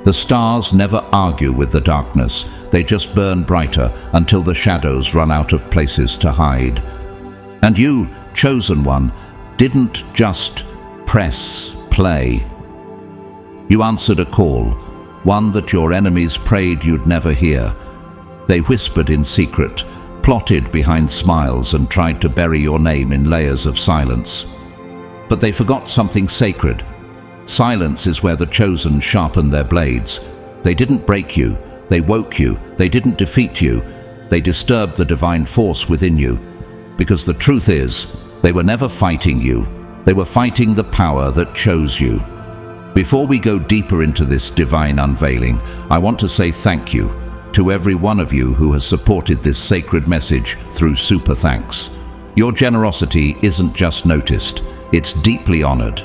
The stars never argue with the darkness. They just burn brighter until the shadows run out of places to hide. And you, chosen one, didn't just press play. You answered a call, one that your enemies prayed you'd never hear. They whispered in secret, plotted behind smiles, and tried to bury your name in layers of silence. But they forgot something sacred. Silence is where the chosen sharpen their blades. They didn't break you, they woke you, they didn't defeat you, they disturbed the divine force within you. Because the truth is, they were never fighting you, they were fighting the power that chose you. Before we go deeper into this divine unveiling, I want to say thank you to every one of you who has supported this sacred message through super thanks. Your generosity isn't just noticed, it's deeply honored.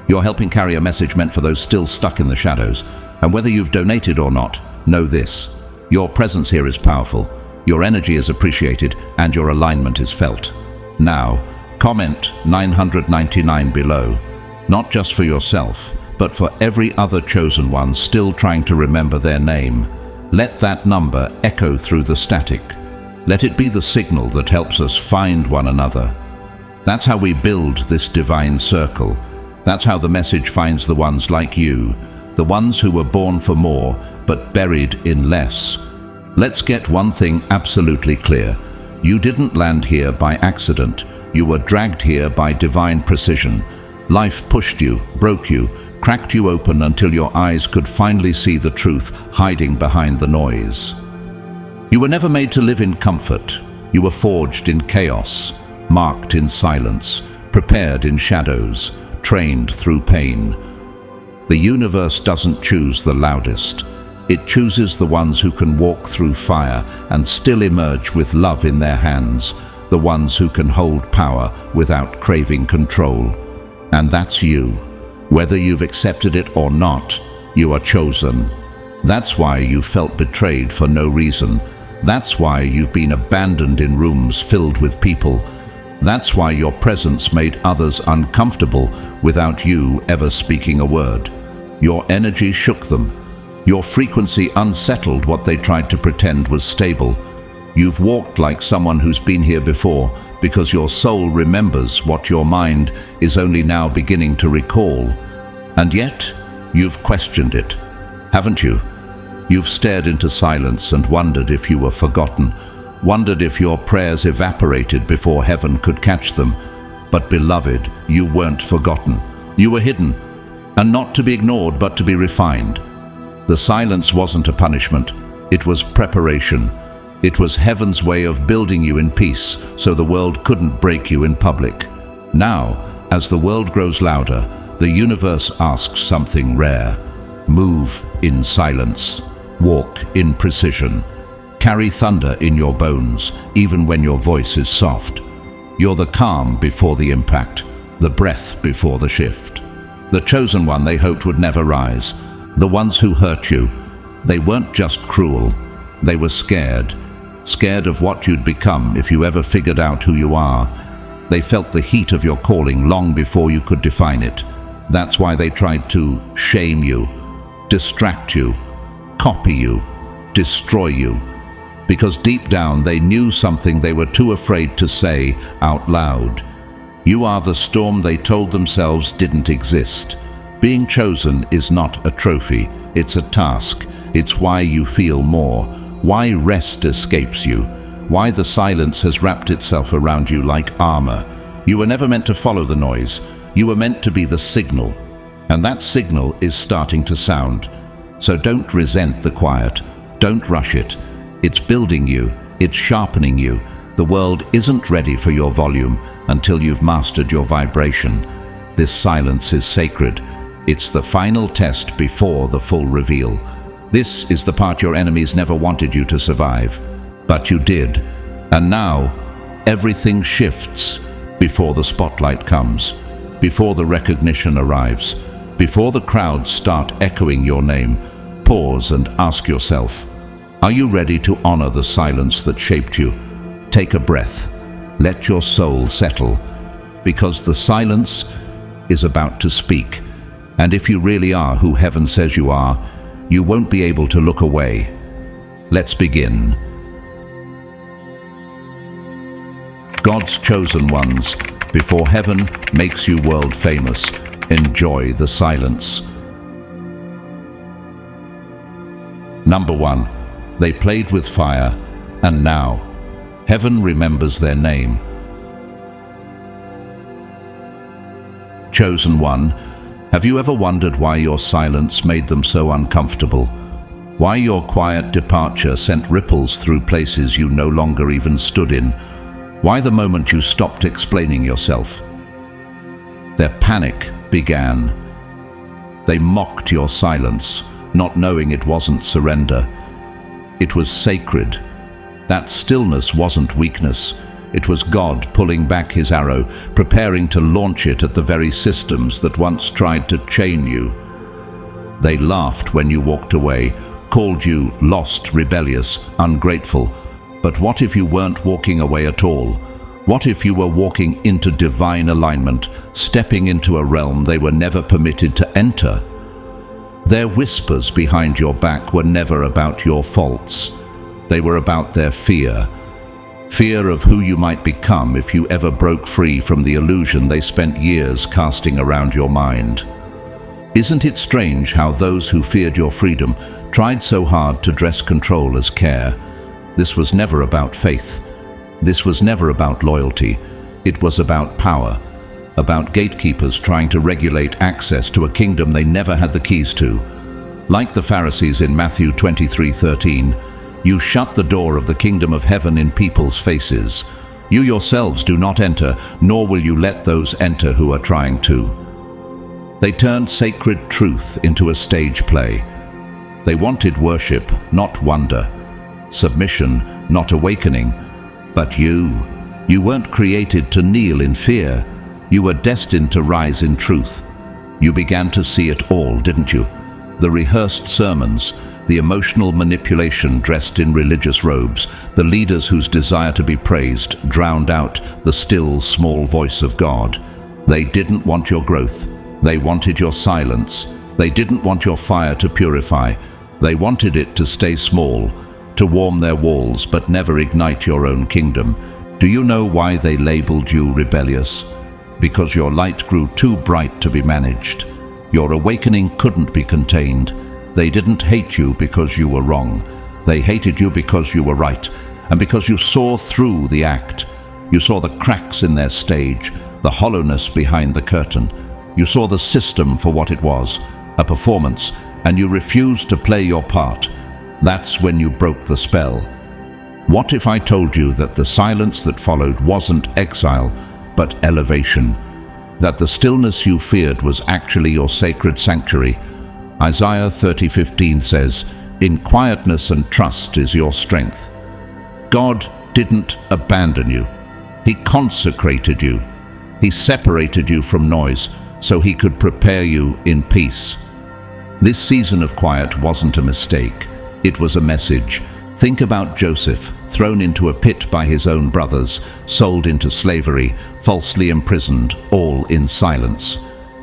You're helping carry a message meant for those still stuck in the shadows. And whether you've donated or not, know this: your presence here is powerful, your energy is appreciated, and your alignment is felt. Now, comment 999 below, not just for yourself, but for every other chosen one still trying to remember their name. Let that number echo through the static. Let it be the signal that helps us find one another. That's how we build this divine circle. That's how the message finds the ones like you, the ones who were born for more, but buried in less. Let's get one thing absolutely clear. You didn't land here by accident. You were dragged here by divine precision. Life pushed you, broke you, cracked you open until your eyes could finally see the truth hiding behind the noise. You were never made to live in comfort. You were forged in chaos, marked in silence, prepared in shadows, trained through pain. The universe doesn't choose the loudest. It chooses the ones who can walk through fire and still emerge with love in their hands, the ones who can hold power without craving control. And that's you. Whether you've accepted it or not, you are chosen. That's why you felt betrayed for no reason. That's why you've been abandoned in rooms filled with people. That's why your presence made others uncomfortable without you ever speaking a word. Your energy shook them. Your frequency unsettled what they tried to pretend was stable. You've walked like someone who's been here before because your soul remembers what your mind is only now beginning to recall. And yet, you've questioned it, haven't you? You've stared into silence and wondered if you were forgotten, wondered if your prayers evaporated before heaven could catch them. But beloved, you weren't forgotten. You were hidden, and not to be ignored but to be refined. The silence wasn't a punishment, it was preparation. It was heaven's way of building you in peace so the world couldn't break you in public. Now, as the world grows louder, the universe asks something rare. Move in silence. Walk in precision. Carry thunder in your bones, even when your voice is soft. You're the calm before the impact, the breath before the shift. The chosen one they hoped would never rise. The ones who hurt you, they weren't just cruel. They were scared. Scared of what you'd become if you ever figured out who you are. They felt the heat of your calling long before you could define it. That's why they tried to shame you, distract you, copy you, destroy you. Because deep down they knew something they were too afraid to say out loud. You are the storm they told themselves didn't exist. Being chosen is not a trophy, it's a task. It's why you feel more, why rest escapes you, why the silence has wrapped itself around you like armor. You were never meant to follow the noise, you were meant to be the signal. And that signal is starting to sound. So don't resent the quiet, don't rush it. It's building you, it's sharpening you. The world isn't ready for your volume until you've mastered your vibration. This silence is sacred. It's the final test before the full reveal. This is the part your enemies never wanted you to survive. But you did. And now, everything shifts before the spotlight comes, before the recognition arrives, before the crowds start echoing your name. Pause and ask yourself, are you ready to honor the silence that shaped you? Take a breath. Let your soul settle, because the silence is about to speak. And if you really are who heaven says you are, you won't be able to look away. Let's begin. God's chosen ones, before heaven makes you world famous, enjoy the silence. Number 1. They played with fire, and now heaven remembers their name. Chosen one, have you ever wondered why your silence made them so uncomfortable? Why your quiet departure sent ripples through places you no longer even stood in? Why the moment you stopped explaining yourself? Their panic began. They mocked your silence, not knowing it wasn't surrender. It was sacred. That stillness wasn't weakness. It was God pulling back his arrow, preparing to launch it at the very systems that once tried to chain you. They laughed when you walked away, called you lost, rebellious, ungrateful. But what if you weren't walking away at all? What if you were walking into divine alignment, stepping into a realm they were never permitted to enter? Their whispers behind your back were never about your faults. They were about their fear. Fear of who you might become if you ever broke free from the illusion they spent years casting around your mind. Isn't it strange how those who feared your freedom tried so hard to dress control as care? This was never about faith. This was never about loyalty. It was about power, about gatekeepers trying to regulate access to a kingdom they never had the keys to. Like the Pharisees in Matthew 23:13, you shut the door of the kingdom of heaven in people's faces. You yourselves do not enter, nor will you let those enter who are trying to. They turned sacred truth into a stage play. They wanted worship, not wonder. Submission, not awakening. But you weren't created to kneel in fear. You were destined to rise in truth. You began to see it all, didn't you? The rehearsed sermons, the emotional manipulation dressed in religious robes, the leaders whose desire to be praised drowned out the still, small voice of God. They didn't want your growth. They wanted your silence. They didn't want your fire to purify. They wanted it to stay small, to warm their walls but never ignite your own kingdom. Do you know why they labeled you rebellious? Because your light grew too bright to be managed. Your awakening couldn't be contained. They didn't hate you because you were wrong. They hated you because you were right, and because you saw through the act. You saw the cracks in their stage, the hollowness behind the curtain. You saw the system for what it was, a performance, and you refused to play your part. That's when you broke the spell. What if I told you that the silence that followed wasn't exile, but elevation? That the stillness you feared was actually your sacred sanctuary? Isaiah 30:15 says, "In quietness and trust is your strength." God didn't abandon you. He consecrated you. He separated you from noise so he could prepare you in peace. This season of quiet wasn't a mistake. It was a message. Think about Joseph, thrown into a pit by his own brothers, sold into slavery, falsely imprisoned, all in silence.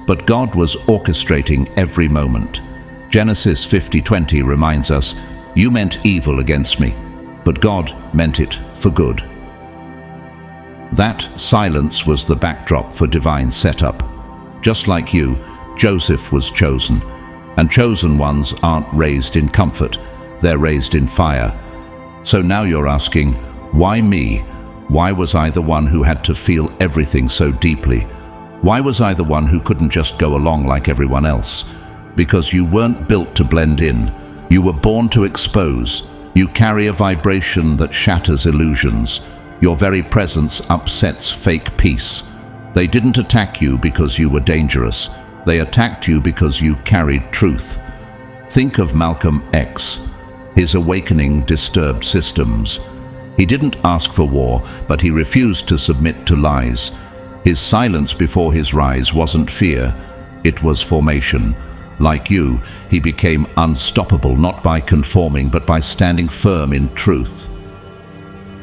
But God was orchestrating every moment. Genesis 50:20 reminds us, "You meant evil against me, but God meant it for good." That silence was the backdrop for divine setup. Just like you, Joseph was chosen. And chosen ones aren't raised in comfort, they're raised in fire. So now you're asking, why me? Why was I the one who had to feel everything so deeply? Why was I the one who couldn't just go along like everyone else? Because you weren't built to blend in. You were born to expose. You carry a vibration that shatters illusions. Your very presence upsets fake peace. They didn't attack you because you were dangerous. They attacked you because you carried truth. Think of Malcolm X. His awakening disturbed systems. He didn't ask for war, but he refused to submit to lies. His silence before his rise wasn't fear, it was formation. Like you, he became unstoppable not by conforming but by standing firm in truth.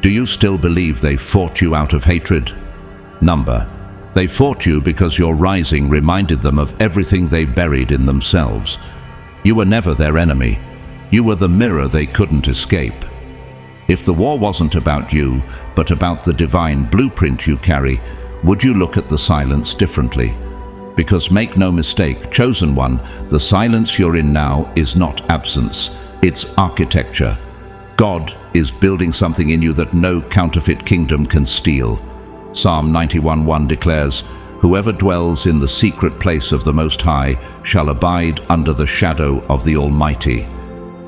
Do you still believe they fought you out of hatred? Number. They fought you because your rising reminded them of everything they buried in themselves. You were never their enemy. You were the mirror they couldn't escape. If the war wasn't about you, but about the divine blueprint you carry, would you look at the silence differently? Because make no mistake, chosen one, the silence you're in now is not absence, it's architecture. God is building something in you that no counterfeit kingdom can steal. Psalm 91:1 declares, "Whoever dwells in the secret place of the Most High shall abide under the shadow of the Almighty."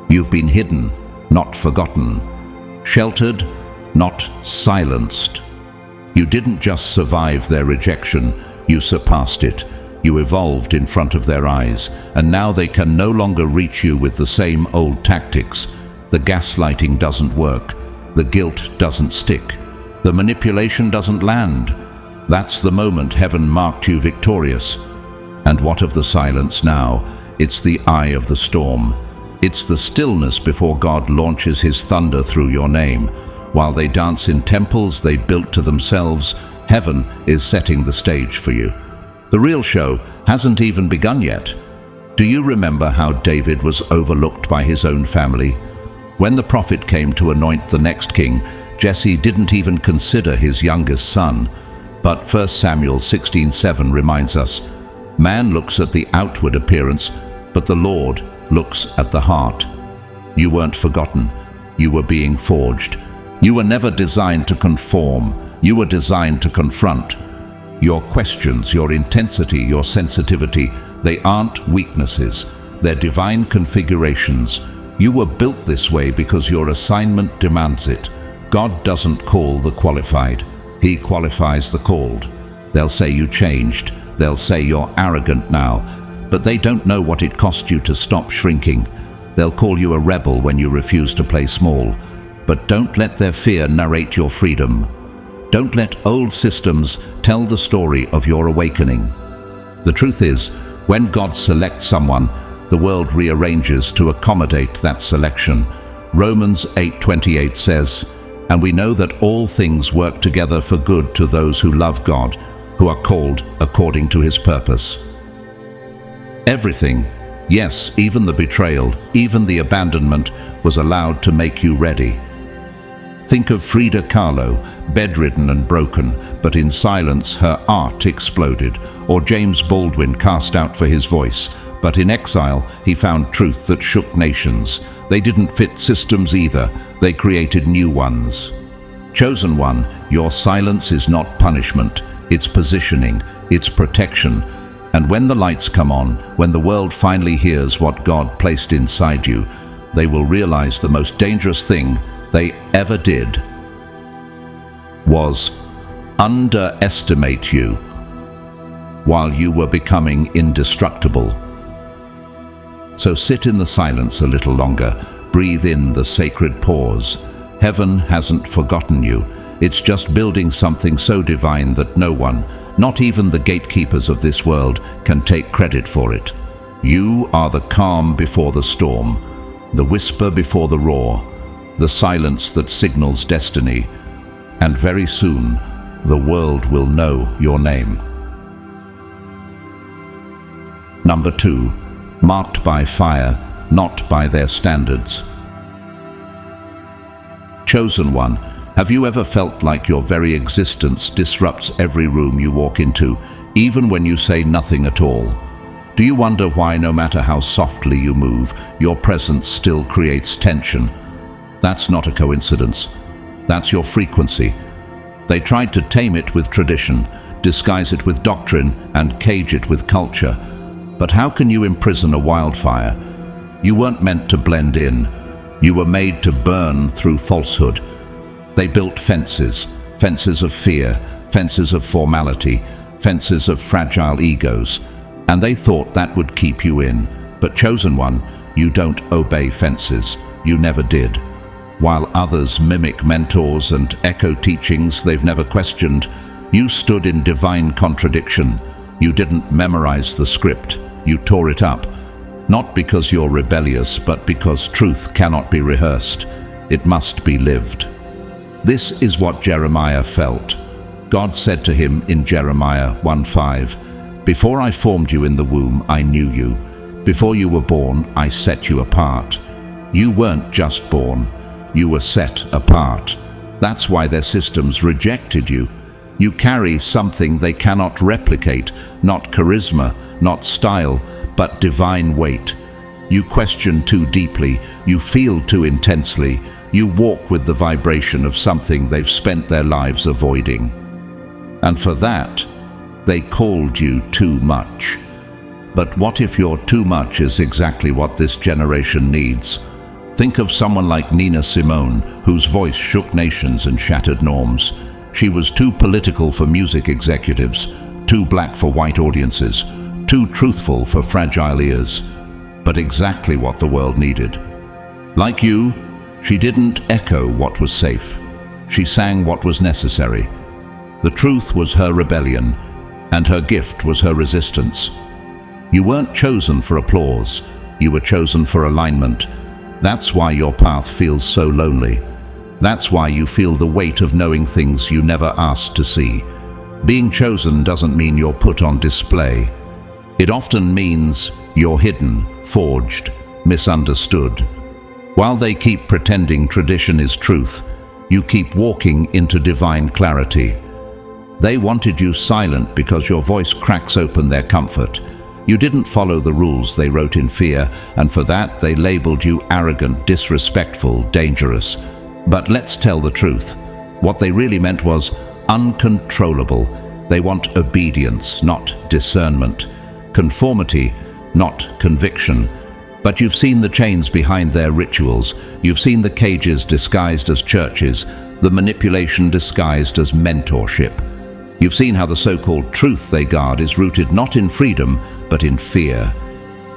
You've been hidden, not forgotten. Sheltered, not silenced. You didn't just survive their rejection, you surpassed it. You evolved in front of their eyes, and now they can no longer reach you with the same old tactics. The gaslighting doesn't work. The guilt doesn't stick. The manipulation doesn't land. That's the moment heaven marked you victorious. And what of the silence now? It's the eye of the storm. It's the stillness before God launches his thunder through your name. While they dance in temples they built to themselves, heaven is setting the stage for you. The real show hasn't even begun yet. Do you remember how David was overlooked by his own family? When the prophet came to anoint the next king, Jesse didn't even consider his youngest son. But 1 Samuel 16:7 reminds us, "Man looks at the outward appearance, but the Lord looks at the heart." You weren't forgotten. You were being forged. You were never designed to conform. You were designed to confront. Your questions, your intensity, your sensitivity, they aren't weaknesses. They're divine configurations. You were built this way because your assignment demands it. God doesn't call the qualified. He qualifies the called. They'll say you changed. They'll say you're arrogant now. But they don't know what it cost you to stop shrinking. They'll call you a rebel when you refuse to play small. But don't let their fear narrate your freedom. Don't let old systems tell the story of your awakening. The truth is, when God selects someone, the world rearranges to accommodate that selection. Romans 8:28 says, "And we know that all things work together for good to those who love God, who are called according to his purpose." Everything, yes, even the betrayal, even the abandonment, was allowed to make you ready. Think of Frida Kahlo, bedridden and broken, but in silence her art exploded, or James Baldwin cast out for his voice, but in exile he found truth that shook nations. They didn't fit systems either, they created new ones. Chosen one, your silence is not punishment, it's positioning, it's protection. And when the lights come on, when the world finally hears what God placed inside you, they will realize the most dangerous thing they ever did was underestimate you while you were becoming indestructible. So sit in the silence a little longer, breathe in the sacred pause. Heaven hasn't forgotten you. It's just building something so divine that no one, not even the gatekeepers of this world, can take credit for it. You are the calm before the storm, the whisper before the roar, the silence that signals destiny, and very soon the world will know your name. Number 2, marked by fire, not by their standards. Chosen one, have you ever felt like your very existence disrupts every room you walk into, even when you say nothing at all? Do you wonder why, no matter how softly you move, your presence still creates tension? That's not a coincidence. That's your frequency. They tried to tame it with tradition, disguise it with doctrine, and cage it with culture. But how can you imprison a wildfire? You weren't meant to blend in. You were made to burn through falsehood. They built fences, fences of fear, fences of formality, fences of fragile egos, and they thought that would keep you in. But chosen one, you don't obey fences. You never did. While others mimic mentors and echo teachings they've never questioned, you stood in divine contradiction. You didn't memorize the script. You tore it up. Not because you're rebellious, but because truth cannot be rehearsed. It must be lived. This is what Jeremiah felt. God said to him in Jeremiah 1:5, "Before I formed you in the womb, I knew you. Before you were born, I set you apart. You weren't just born, you were set apart. That's why their systems rejected you. You carry something they cannot replicate, not charisma, not style, but divine weight. You question too deeply, you feel too intensely, you walk with the vibration of something they've spent their lives avoiding. And for that, they called you too much. But what if your too much is exactly what this generation needs? Think of someone like Nina Simone, whose voice shook nations and shattered norms. She was too political for music executives, too black for white audiences, too truthful for fragile ears, but exactly what the world needed. Like you, she didn't echo what was safe. She sang what was necessary. The truth was her rebellion, and her gift was her resistance. You weren't chosen for applause, you were chosen for alignment. That's why your path feels so lonely. That's why you feel the weight of knowing things you never asked to see. Being chosen doesn't mean you're put on display. It often means you're hidden, forged, misunderstood. While they keep pretending tradition is truth, you keep walking into divine clarity. They wanted you silent because your voice cracks open their comfort. You didn't follow the rules they wrote in fear, and for that they labeled you arrogant, disrespectful, dangerous. But let's tell the truth. What they really meant was uncontrollable. They want obedience, not discernment. Conformity, not conviction. But you've seen the chains behind their rituals. You've seen the cages disguised as churches, the manipulation disguised as mentorship. You've seen how the so-called truth they guard is rooted not in freedom, but in fear.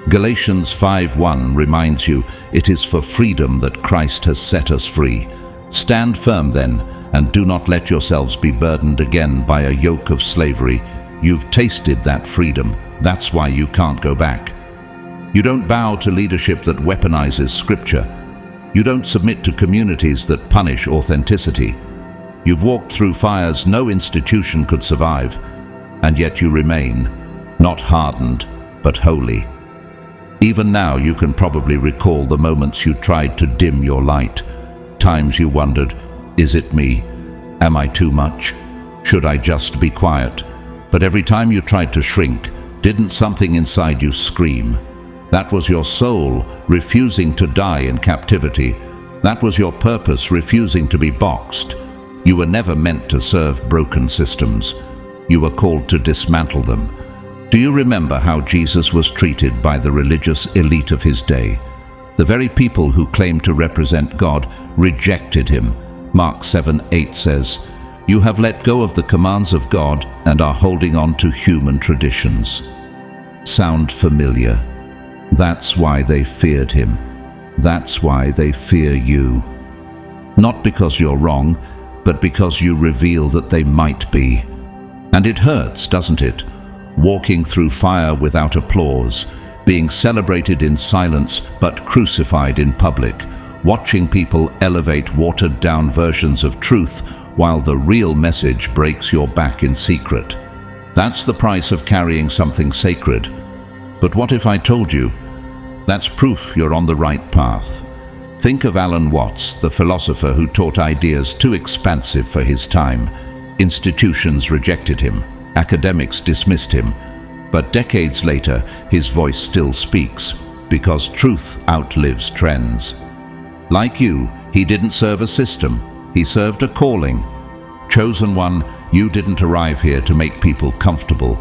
Galatians 5:1 reminds you, it is for freedom that Christ has set us free. Stand firm then, and do not let yourselves be burdened again by a yoke of slavery. You've tasted that freedom. That's why you can't go back. You don't bow to leadership that weaponizes scripture. You don't submit to communities that punish authenticity. You've walked through fires no institution could survive, and yet you remain, not hardened, but holy. Even now you can probably recall the moments you tried to dim your light, times you wondered, is it me? Am I too much? Should I just be quiet? But every time you tried to shrink, didn't something inside you scream? That was your soul refusing to die in captivity. That was your purpose refusing to be boxed. You were never meant to serve broken systems. You were called to dismantle them. Do you remember how Jesus was treated by the religious elite of his day? The very people who claimed to represent God rejected him. Mark 7:8 says, "You have let go of the commands of God and are holding on to human traditions." Sound familiar? That's why they feared him. That's why they fear you. Not because you're wrong, but because you reveal that they might be. And it hurts, doesn't it? Walking through fire without applause, being celebrated in silence but crucified in public, watching people elevate watered-down versions of truth while the real message breaks your back in secret. That's the price of carrying something sacred. But what if I told you? That's proof you're on the right path. Think of Alan Watts, the philosopher who taught ideas too expansive for his time. Institutions rejected him. Academics dismissed him. But decades later, his voice still speaks, because truth outlives trends. Like you, he didn't serve a system. He served a calling. Chosen one, you didn't arrive here to make people comfortable.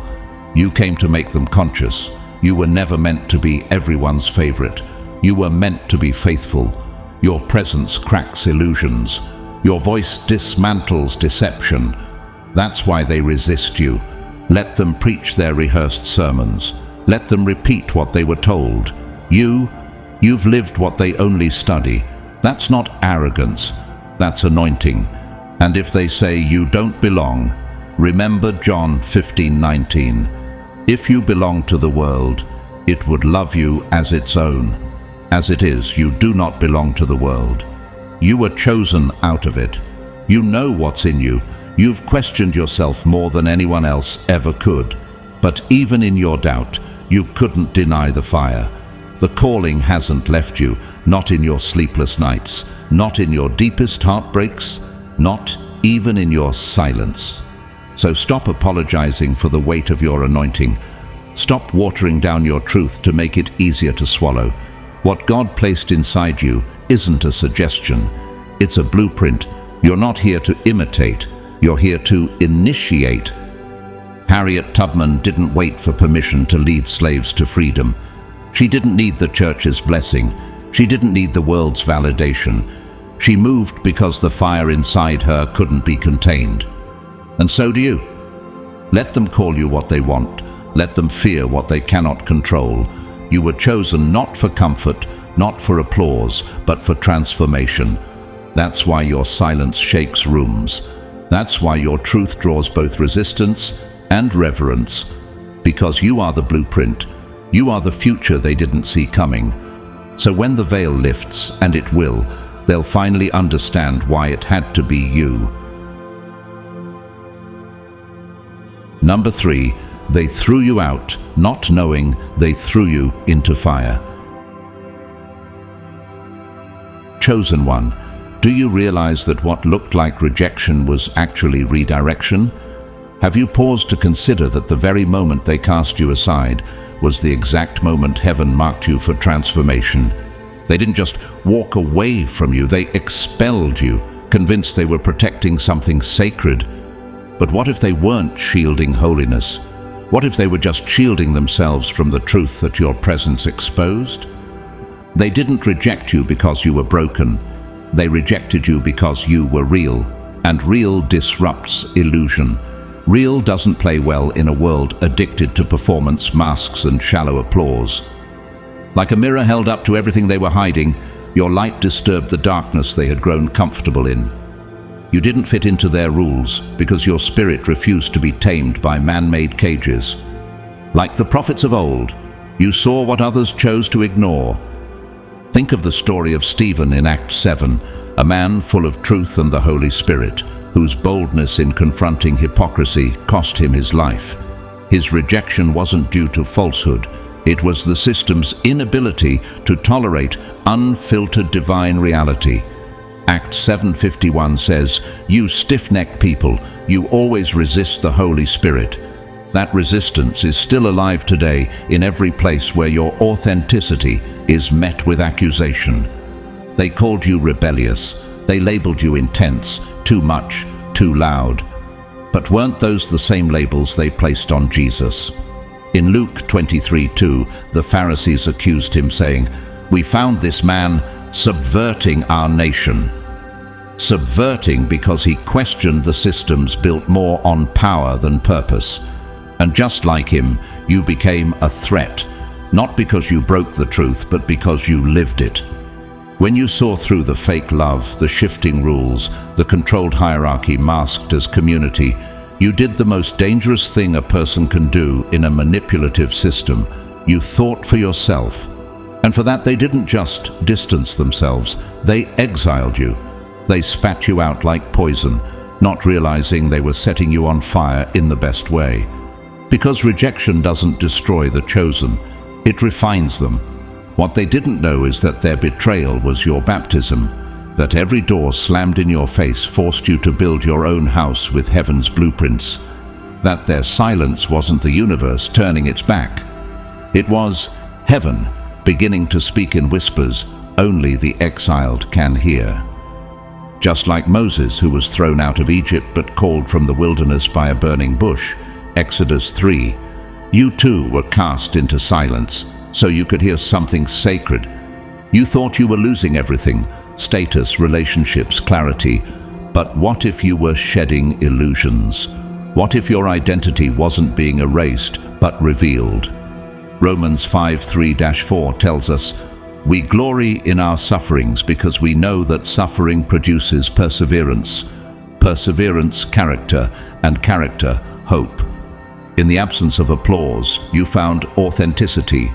You came to make them conscious. You were never meant to be everyone's favorite. You were meant to be faithful. Your presence cracks illusions. Your voice dismantles deception. That's why they resist you. Let them preach their rehearsed sermons. Let them repeat what they were told. You've lived what they only study. That's not arrogance. That's anointing. And if they say you don't belong, remember John 15:19. If you belong to the world, it would love you as its own. As it is, you do not belong to the world. You were chosen out of it. You know what's in you. You've questioned yourself more than anyone else ever could. But even in your doubt, You couldn't deny the fire. The calling hasn't left you, not in your sleepless nights, not in your deepest heartbreaks, not even in your silence. So stop apologizing for the weight of your anointing. Stop watering down your truth to make it easier to swallow. What God placed inside you isn't a suggestion. It's a blueprint. You're not here to imitate. You're here to initiate. Harriet Tubman didn't wait for permission to lead slaves to freedom. She didn't need the church's blessing. She didn't need the world's validation. She moved because the fire inside her couldn't be contained. And so do you. Let them call you what they want. Let them fear what they cannot control. You were chosen not for comfort, not for applause, but for transformation. That's why your silence shakes rooms. That's why your truth draws both resistance and reverence. Because you are the blueprint. You are the future they didn't see coming. So when the veil lifts, and it will, they'll finally understand why it had to be you. Number 3, they threw you out, not knowing they threw you into fire. Chosen one, do you realize that what looked like rejection was actually redirection? Have you paused to consider that the very moment they cast you aside was the exact moment heaven marked you for transformation? They didn't just walk away from you, they expelled you, convinced they were protecting something sacred. But what if they weren't shielding holiness? What if they were just shielding themselves from the truth that your presence exposed? They didn't reject you because you were broken. They rejected you because you were real, and real disrupts illusion. Real doesn't play well in a world addicted to performance, masks, and shallow applause. Like a mirror held up to everything they were hiding, your light disturbed the darkness they had grown comfortable in. You didn't fit into their rules because your spirit refused to be tamed by man-made cages. Like the prophets of old, you saw what others chose to ignore. Think of the story of Stephen in Acts 7, a man full of truth and the Holy Spirit, whose boldness in confronting hypocrisy cost him his life. His rejection wasn't due to falsehood. It was the system's inability to tolerate unfiltered divine reality. Acts 7:51 says, "You stiff-necked people, you always resist the Holy Spirit." That resistance is still alive today in every place where your authenticity is met with accusation. They called you rebellious. They labeled you intense, too much, too loud. But weren't those the same labels they placed on Jesus? In Luke 23:2, the Pharisees accused him, saying, "We found this man subverting our nation." Subverting because he questioned the systems built more on power than purpose. And just like him, you became a threat, not because you broke the truth, but because you lived it. When you saw through the fake love, the shifting rules, the controlled hierarchy masked as community, you did the most dangerous thing a person can do in a manipulative system. You thought for yourself. And for that, they didn't just distance themselves, they exiled you. They spat you out like poison, not realizing they were setting you on fire in the best way. Because rejection doesn't destroy the chosen, it refines them. What they didn't know is that their betrayal was your baptism, that every door slammed in your face forced you to build your own house with heaven's blueprints, that their silence wasn't the universe turning its back. It was heaven beginning to speak in whispers only the exiled can hear. Just like Moses, who was thrown out of Egypt but called from the wilderness by a burning bush, Exodus 3, you too were cast into silence so you could hear something sacred. You thought you were losing everything, status, relationships, clarity. But what if you were shedding illusions? What if your identity wasn't being erased but revealed? Romans 5:3-4 tells us, "We glory in our sufferings because we know that suffering produces perseverance, perseverance, character, and character, hope." In the absence of applause, you found authenticity.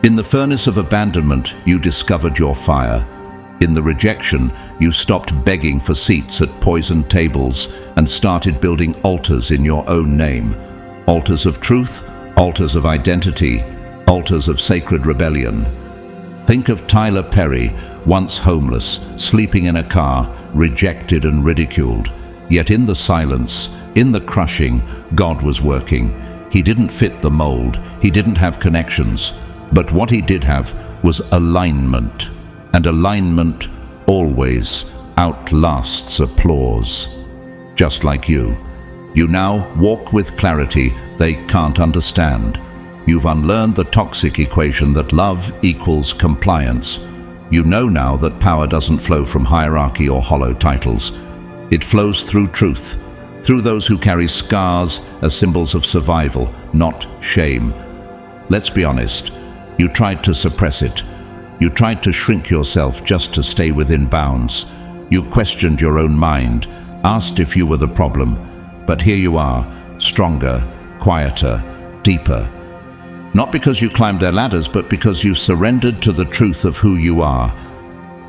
In the furnace of abandonment, you discovered your fire. In the rejection, you stopped begging for seats at poisoned tables and started building altars in your own name. Altars of truth, altars of identity, altars of sacred rebellion. Think of Tyler Perry, once homeless, sleeping in a car, rejected and ridiculed. Yet in the silence, in the crushing, God was working. He didn't fit the mold, he didn't have connections, but what he did have was alignment. And alignment always outlasts applause. Just like you. You now walk with clarity they can't understand. You've unlearned the toxic equation that love equals compliance. You know now that power doesn't flow from hierarchy or hollow titles. It flows through truth, through those who carry scars as symbols of survival, not shame. Let's be honest, you tried to suppress it. You tried to shrink yourself just to stay within bounds. You questioned your own mind, asked if you were the problem. But here you are, stronger, quieter, deeper. Not because you climbed their ladders, but because you surrendered to the truth of who you are.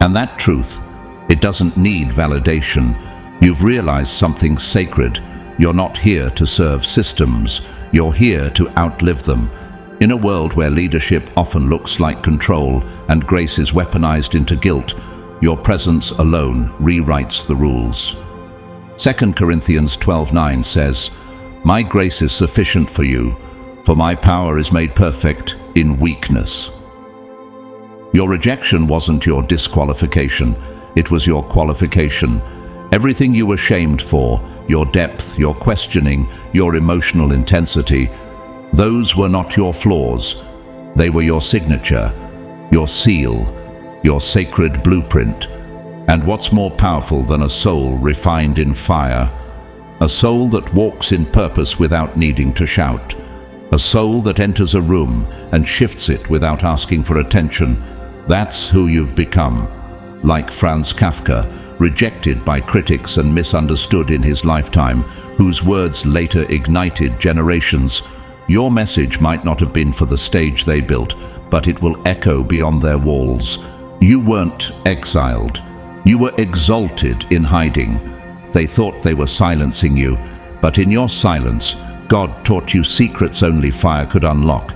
And that truth, it doesn't need validation. You've realized something sacred. You're not here to serve systems. You're here to outlive them. In a world where leadership often looks like control and grace is weaponized into guilt, your presence alone rewrites the rules. 2 Corinthians 12:9 says, "My grace is sufficient for you, for my power is made perfect in weakness." Your rejection wasn't your disqualification, it was your qualification. Everything you were shamed for, your depth, your questioning, your emotional intensity, those were not your flaws. They were your signature, your seal, your sacred blueprint. And what's more powerful than a soul refined in fire? A soul that walks in purpose without needing to shout. A soul that enters a room and shifts it without asking for attention. That's who you've become. Like Franz Kafka, rejected by critics and misunderstood in his lifetime, whose words later ignited generations, your message might not have been for the stage they built, but it will echo beyond their walls. You weren't exiled. You were exalted in hiding. They thought they were silencing you, but in your silence, God taught you secrets only fire could unlock.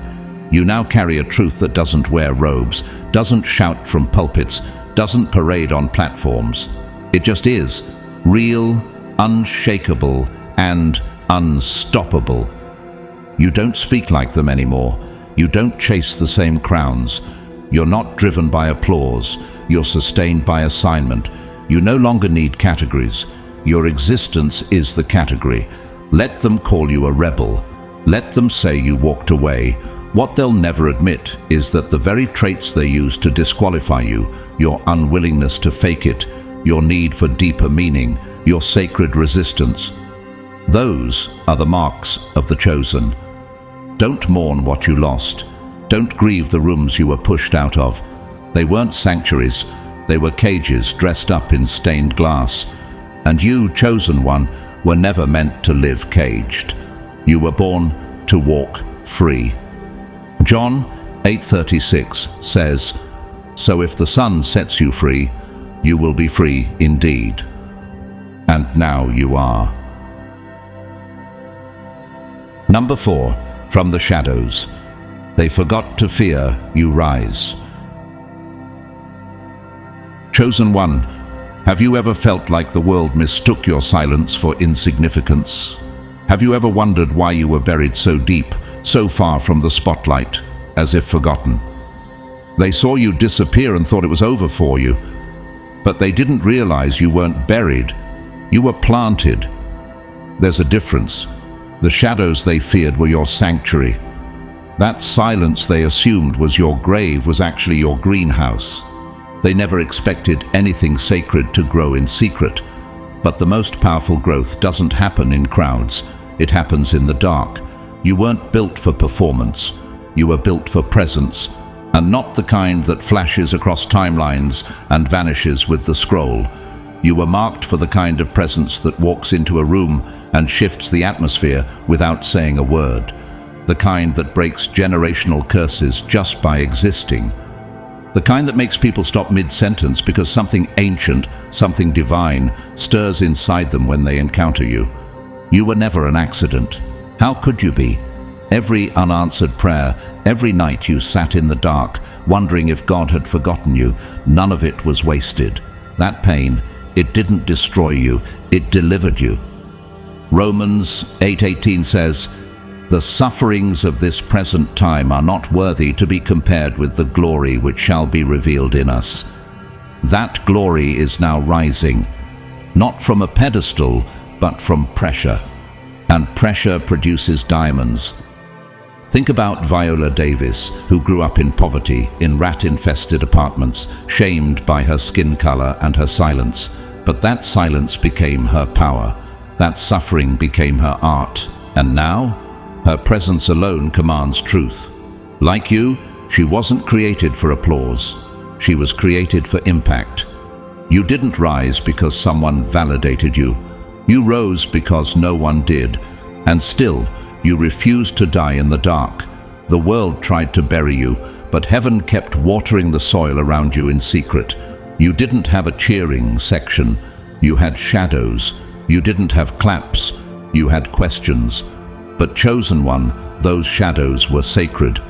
You now carry a truth that doesn't wear robes, doesn't shout from pulpits, doesn't parade on platforms. It just is, real, unshakable, and unstoppable. You don't speak like them anymore. You don't chase the same crowns. You're not driven by applause. You're sustained by assignment. You no longer need categories. Your existence is the category. Let them call you a rebel. Let them say you walked away. What they'll never admit is that the very traits they use to disqualify you, your unwillingness to fake it, your need for deeper meaning, your sacred resistance, those are the marks of the chosen. Don't mourn what you lost. Don't grieve the rooms you were pushed out of. They weren't sanctuaries. They were cages dressed up in stained glass. And you, chosen one, were never meant to live caged. You were born to walk free. John 8:36 says, "So if the Son sets you free, you will be free indeed." And now you are. Number 4, from the shadows. They forgot to fear, you rise. Chosen one, have you ever felt like the world mistook your silence for insignificance? Have you ever wondered why you were buried so deep, so far from the spotlight, as if forgotten? They saw you disappear and thought it was over for you, but they didn't realize you weren't buried. You were planted. There's a difference. The shadows they feared were your sanctuary. That silence they assumed was your grave was actually your greenhouse. They never expected anything sacred to grow in secret. But the most powerful growth doesn't happen in crowds. It happens in the dark. You weren't built for performance. You were built for presence, and not the kind that flashes across timelines and vanishes with the scroll. You were marked for the kind of presence that walks into a room and shifts the atmosphere without saying a word. The kind that breaks generational curses just by existing. The kind that makes people stop mid-sentence because something ancient, something divine, stirs inside them when they encounter you. You were never an accident. How could you be? Every unanswered prayer, every night you sat in the dark, wondering if God had forgotten you, none of it was wasted. That pain, it didn't destroy you, it delivered you. Romans 8:18 says, "The sufferings of this present time are not worthy to be compared with the glory which shall be revealed in us." That glory is now rising, not from a pedestal, but from pressure. And pressure produces diamonds. Think about Viola Davis, who grew up in poverty, in rat-infested apartments, shamed by her skin color and her silence. But that silence became her power. That suffering became her art. And now, her presence alone commands truth. Like you, she wasn't created for applause. She was created for impact. You didn't rise because someone validated you. You rose because no one did. And still, you refused to die in the dark. The world tried to bury you, but heaven kept watering the soil around you in secret. You didn't have a cheering section. You had shadows. You didn't have claps. You had questions. But chosen one, those shadows were sacred.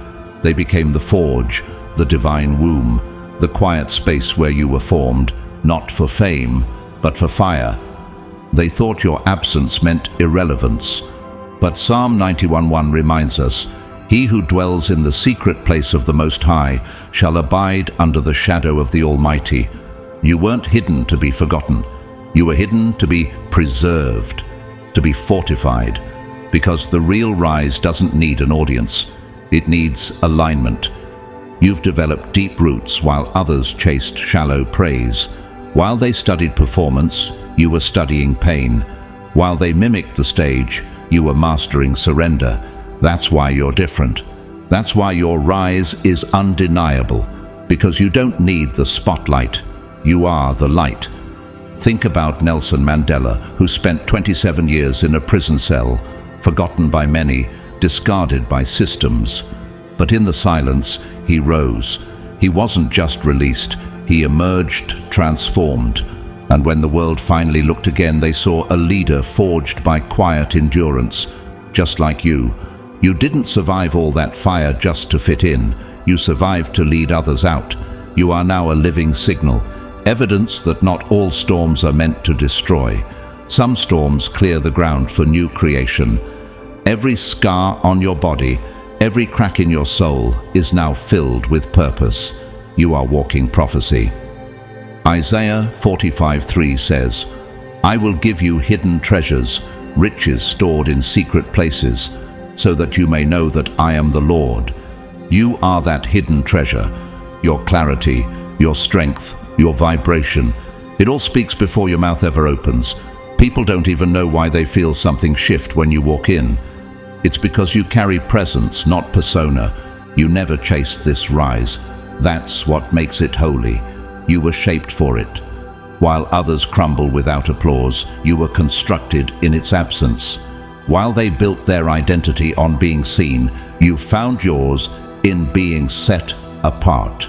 They became the forge, the divine womb, the quiet space where you were formed, not for fame, but for fire. They thought your absence meant irrelevance. But Psalm 91:1 reminds us, "He who dwells in the secret place of the Most High shall abide under the shadow of the Almighty." You weren't hidden to be forgotten. You were hidden to be preserved, to be fortified, because the real rise doesn't need an audience. It needs alignment. You've developed deep roots while others chased shallow praise. While they studied performance, you were studying pain. While they mimicked the stage, you were mastering surrender. That's why you're different. That's why your rise is undeniable, because you don't need the spotlight. You are the light. Think about Nelson Mandela, who spent 27 years in a prison cell, forgotten by many, discarded by systems. But in the silence, he rose. He wasn't just released, he emerged transformed. And when the world finally looked again, they saw a leader forged by quiet endurance. Just like you. You didn't survive all that fire just to fit in. You survived to lead others out. You are now a living signal. Evidence that not all storms are meant to destroy. Some storms clear the ground for new creation. Every scar on your body, every crack in your soul is now filled with purpose. You are walking prophecy. Isaiah 45:3 says, "I will give you hidden treasures, riches stored in secret places, so that you may know that I am the Lord." You are that hidden treasure. Your clarity, your strength, your vibration. It all speaks before your mouth ever opens. People don't even know why they feel something shift when you walk in. It's because you carry presence, not persona. You never chased this rise. That's what makes it holy. You were shaped for it. While others crumble without applause, you were constructed in its absence. While they built their identity on being seen, you found yours in being set apart.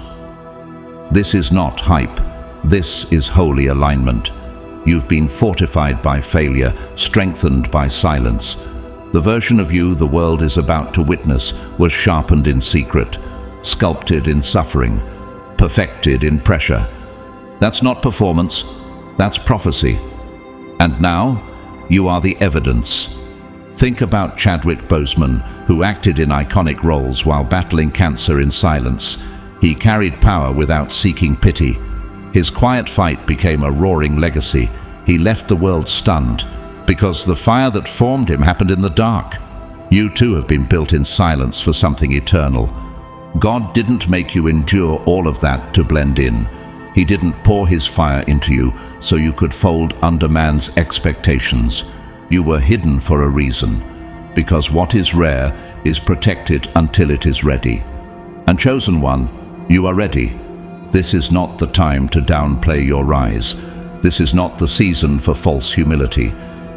This is not hype. This is holy alignment. You've been fortified by failure, strengthened by silence. The version of you the world is about to witness was sharpened in secret, sculpted in suffering, perfected in pressure. That's not performance, that's prophecy. And now, you are the evidence. Think about Chadwick Boseman, who acted in iconic roles while battling cancer in silence. He carried power without seeking pity. His quiet fight became a roaring legacy. He left the world stunned, because the fire that formed him happened in the dark. You too have been built in silence for something eternal. God didn't make you endure all of that to blend in. He didn't pour his fire into you so you could fold under man's expectations. You were hidden for a reason, because what is rare is protected until it is ready. And chosen one, you are ready. This is not the time to downplay your rise. This is not the season for false humility.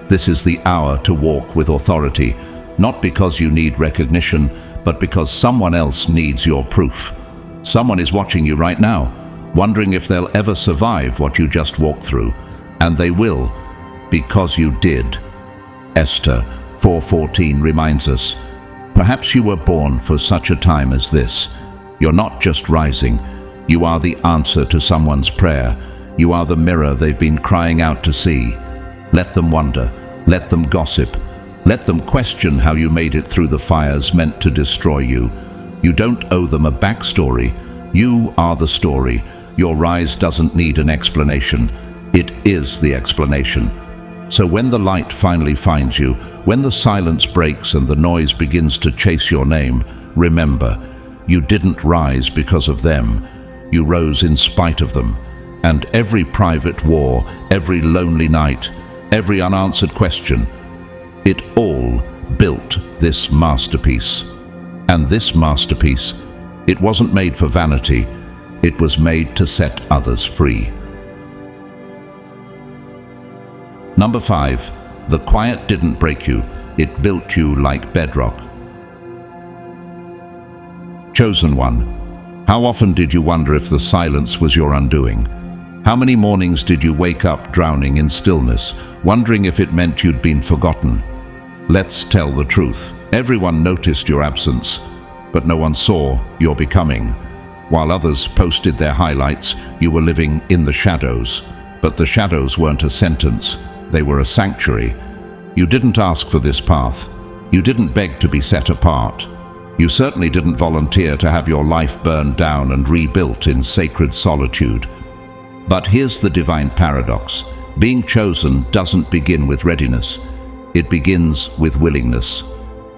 This is the hour to walk with authority, not because you need recognition, but because someone else needs your proof. Someone is watching you right now, wondering if they'll ever survive what you just walked through. And they will, because you did. Esther 4:14 reminds us, Perhaps you were born for such a time as this. You're not just rising. You are the answer to someone's prayer. You are the mirror they've been crying out to see. Let them wonder. Let them gossip. Let them question how you made it through the fires meant to destroy you. You don't owe them a backstory. You are the story. Your rise doesn't need an explanation. It is the explanation. So when the light finally finds you, when the silence breaks and the noise begins to chase your name, remember, you didn't rise because of them. You rose in spite of them. And every private war, every lonely night, every unanswered question, it all built this masterpiece. And this masterpiece, it wasn't made for vanity. It was made to set others free. Number 5, the quiet didn't break you, it built you like bedrock. Chosen one, how often did you wonder if the silence was your undoing? How many mornings did you wake up drowning in stillness, wondering if it meant you'd been forgotten? Let's tell the truth. Everyone noticed your absence, but no one saw your becoming. While others posted their highlights, you were living in the shadows. But the shadows weren't a sentence. They were a sanctuary. You didn't ask for this path. You didn't beg to be set apart. You certainly didn't volunteer to have your life burned down and rebuilt in sacred solitude. But here's the divine paradox. Being chosen doesn't begin with readiness. It begins with willingness.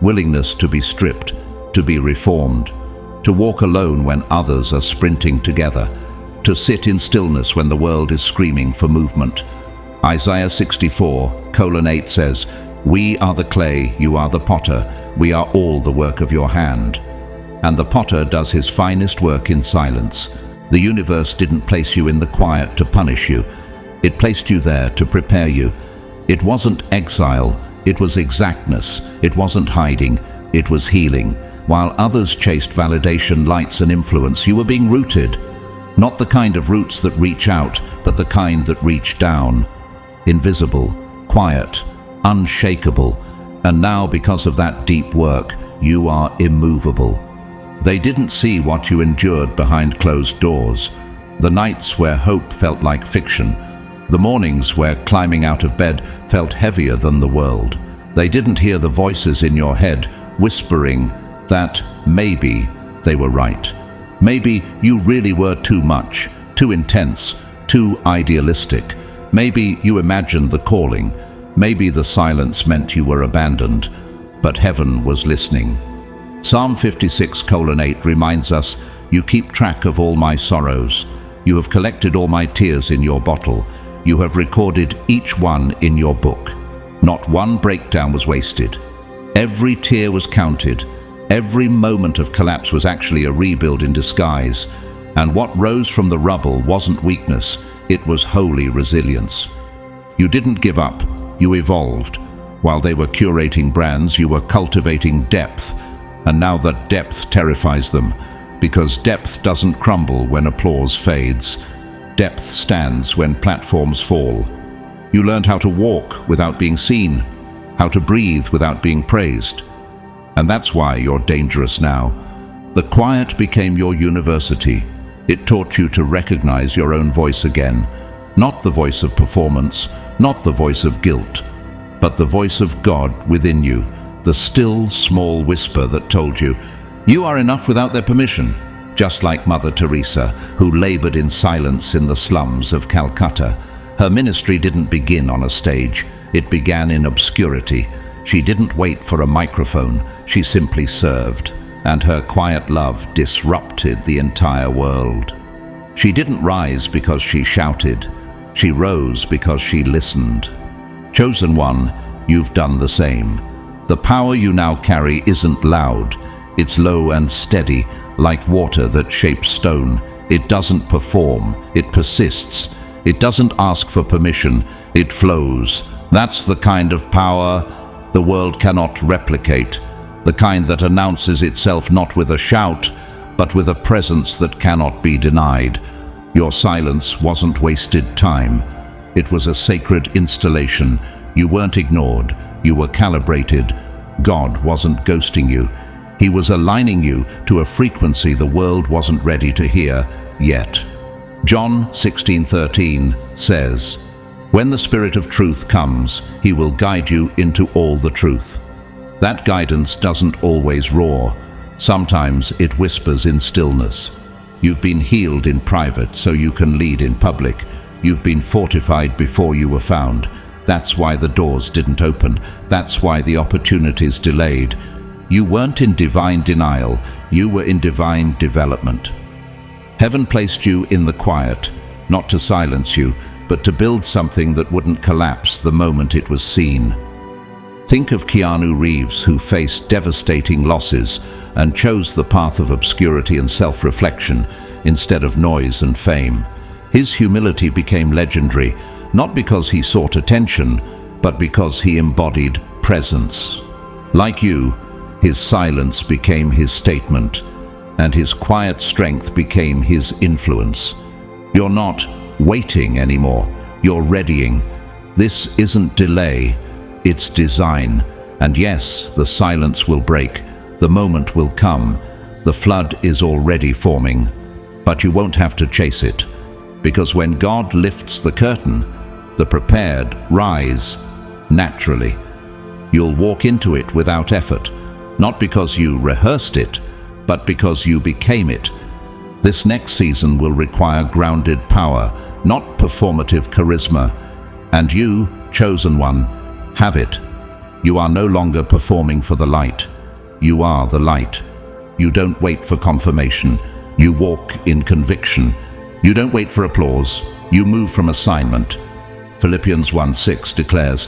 Willingness to be stripped, to be reformed, to walk alone when others are sprinting together, to sit in stillness when the world is screaming for movement. Isaiah 64:8 says, "We are the clay, you are the potter, we are all the work of your hand." And the potter does his finest work in silence. The universe didn't place you in the quiet to punish you. It placed you there to prepare you. It wasn't exile, it was exactness. It wasn't hiding, it was healing. While others chased validation, lights and influence, you were being rooted. Not the kind of roots that reach out, but the kind that reach down. Invisible, quiet, unshakable. And now, because of that deep work, you are immovable. They didn't see what you endured behind closed doors. The nights where hope felt like fiction. The mornings where climbing out of bed felt heavier than the world. They didn't hear the voices in your head whispering that maybe they were right. Maybe you really were too much, too intense, too idealistic. Maybe you imagined the calling. Maybe the silence meant you were abandoned. But heaven was listening. Psalm 56:8 reminds us, "You keep track of all my sorrows. You have collected all my tears in your bottle. You have recorded each one in your book." Not one breakdown was wasted. Every tear was counted. Every moment of collapse was actually a rebuild in disguise. And what rose from the rubble wasn't weakness, it was holy resilience. You didn't give up, you evolved. While they were curating brands, you were cultivating depth. And now that depth terrifies them, because depth doesn't crumble when applause fades. Depth stands when platforms fall. You learned how to walk without being seen, how to breathe without being praised. And that's why you're dangerous now. The quiet became your university. It taught you to recognize your own voice again. Not the voice of performance, not the voice of guilt, but the voice of God within you, the still, small whisper that told you, you are enough without their permission. Just like Mother Teresa, who labored in silence in the slums of Calcutta. Her ministry didn't begin on a stage. It began in obscurity. She didn't wait for a microphone. She simply served. And her quiet love disrupted the entire world. She didn't rise because she shouted. She rose because she listened. Chosen one, you've done the same. The power you now carry isn't loud. It's low and steady, like water that shapes stone. It doesn't perform, it persists. It doesn't ask for permission, it flows. That's the kind of power the world cannot replicate. The kind that announces itself not with a shout, but with a presence that cannot be denied. Your silence wasn't wasted time. It was a sacred installation. You weren't ignored. You were calibrated. God wasn't ghosting you. He was aligning you to a frequency the world wasn't ready to hear yet. John 16:13 says, "When the Spirit of truth comes, he will guide you into all the truth." That guidance doesn't always roar. Sometimes it whispers in stillness. You've been healed in private so you can lead in public. You've been fortified before you were found. That's why the doors didn't open. That's why the opportunities delayed. You weren't in divine denial. You were in divine development. Heaven placed you in the quiet, not to silence you, but to build something that wouldn't collapse the moment it was seen. Think of Keanu Reeves, who faced devastating losses and chose the path of obscurity and self-reflection instead of noise and fame. His humility became legendary, not because he sought attention, but because he embodied presence. Like you, his silence became his statement, and his quiet strength became his influence. You're not waiting anymore, you're readying. This isn't delay, it's design. And yes, the silence will break, the moment will come, the flood is already forming. But you won't have to chase it, because when God lifts the curtain, the prepared rise naturally. You'll walk into it without effort, not because you rehearsed it, but because you became it. This next season will require grounded power, not performative charisma. And you, chosen one, have it. You are no longer performing for the light. You are the light. You don't wait for confirmation. You walk in conviction. You don't wait for applause. You move from assignment. Philippians 1:6 declares,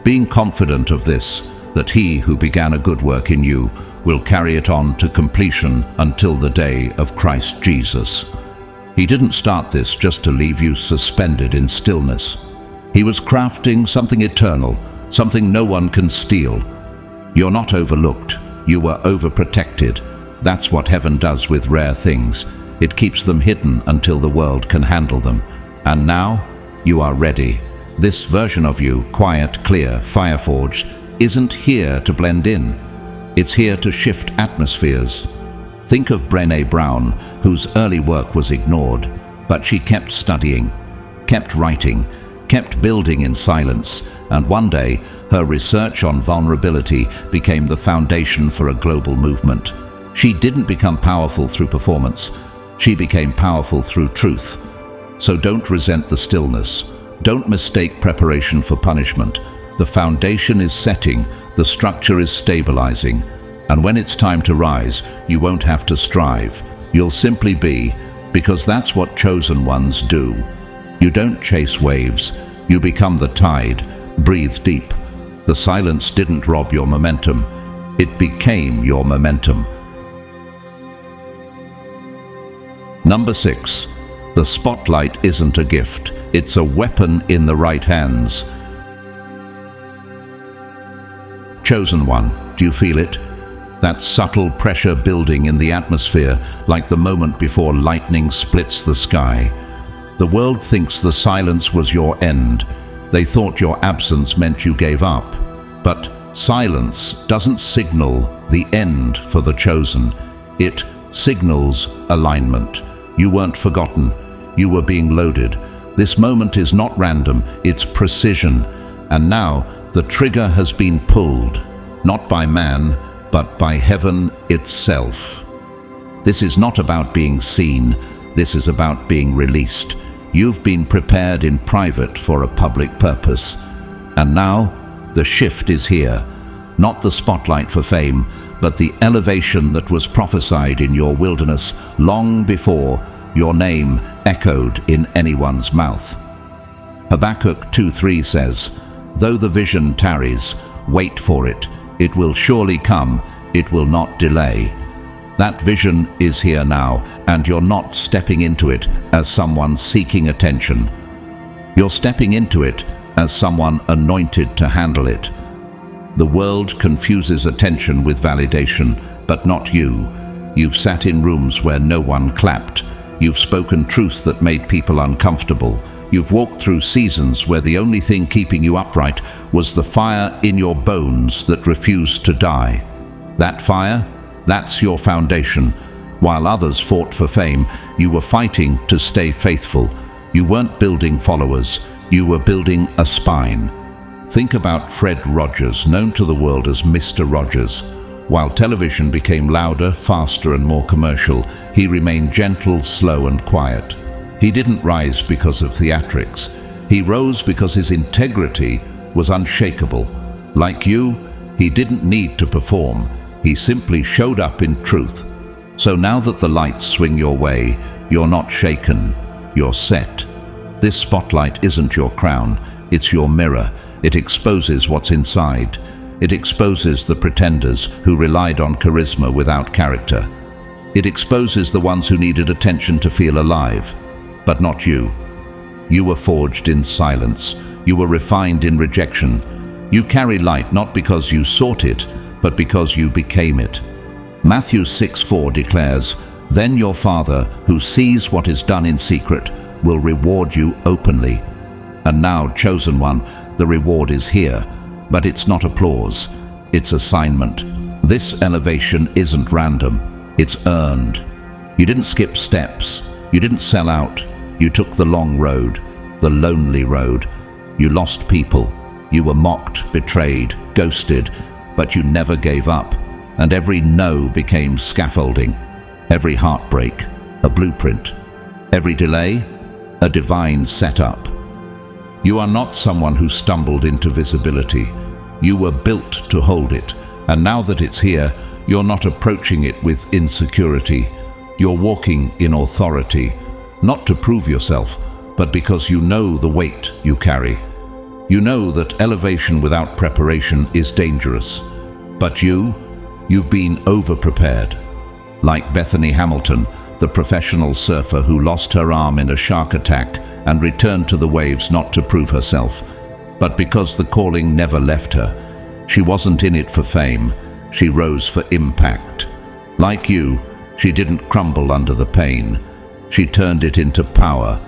"Being confident of this, that he who began a good work in you will carry it on to completion until the day of Christ Jesus." He didn't start this just to leave you suspended in stillness. He was crafting something eternal, something no one can steal. You're not overlooked. You were overprotected. That's what heaven does with rare things. It keeps them hidden until the world can handle them. And now, you are ready. This version of you, quiet, clear, fire-forged, isn't here to blend in. It's here to shift atmospheres. Think of Brené Brown, whose early work was ignored, but she kept studying, kept writing, kept building in silence, and one day, her research on vulnerability became the foundation for a global movement. She didn't become powerful through performance. She became powerful through truth. So don't resent the stillness. Don't mistake preparation for punishment. The foundation is setting, the structure is stabilizing. And when it's time to rise, you won't have to strive. You'll simply be, because that's what chosen ones do. You don't chase waves. You become the tide. Breathe deep. The silence didn't rob your momentum. It became your momentum. Number 6. The spotlight isn't a gift. It's a weapon in the right hands. Chosen one, do you feel it? That subtle pressure building in the atmosphere, like the moment before lightning splits the sky. The world thinks the silence was your end. They thought your absence meant you gave up. But silence doesn't signal the end for the chosen. It signals alignment. You weren't forgotten. You were being loaded. This moment is not random, it's precision. And now the trigger has been pulled, not by man, but by heaven itself. This is not about being seen. This is about being released. You've been prepared in private for a public purpose. And now the shift is here. Not the spotlight for fame, but the elevation that was prophesied in your wilderness long before your name echoed in anyone's mouth. Habakkuk 2:3 says, "Though the vision tarries, wait for it. It will surely come. It will not delay." That vision is here now, and you're not stepping into it as someone seeking attention. You're stepping into it as someone anointed to handle it. The world confuses attention with validation, but not you. You've sat in rooms where no one clapped. You've spoken truths that made people uncomfortable. You've walked through seasons where the only thing keeping you upright was the fire in your bones that refused to die. That fire, That's your foundation. While others fought for fame, you were fighting to stay faithful. You weren't building followers, you were building a spine. Think about Fred Rogers, known to the world as Mr. Rogers. While television became louder, faster and more commercial, he remained gentle, slow and quiet. He didn't rise because of theatrics. He rose because his integrity was unshakable. Like you, he didn't need to perform. He simply showed up in truth. So now that the lights swing your way, you're not shaken, you're set. This spotlight isn't your crown, it's your mirror. It exposes what's inside. It exposes the pretenders who relied on charisma without character. It exposes the ones who needed attention to feel alive. But not you. You were forged in silence. You were refined in rejection. You carry light not because you sought it, but because you became it. Matthew 6:4 declares, "Then your Father, who sees what is done in secret, will reward you openly." And now, chosen one, the reward is here, but it's not applause, it's assignment. This elevation isn't random, it's earned. You didn't skip steps, you didn't sell out, you took the long road, the lonely road. You lost people, you were mocked, betrayed, ghosted, but you never gave up. And every no became scaffolding, every heartbreak, a blueprint, every delay, a divine setup. You are not someone who stumbled into visibility. You were built to hold it, and now that it's here, you're not approaching it with insecurity. You're walking in authority, not to prove yourself, but because you know the weight you carry. You know that elevation without preparation is dangerous. But you've been over-prepared. Like Bethany Hamilton, the professional surfer who lost her arm in a shark attack and returned to the waves not to prove herself, but because the calling never left her. She wasn't in it for fame, she rose for impact. Like you, she didn't crumble under the pain. She turned it into power.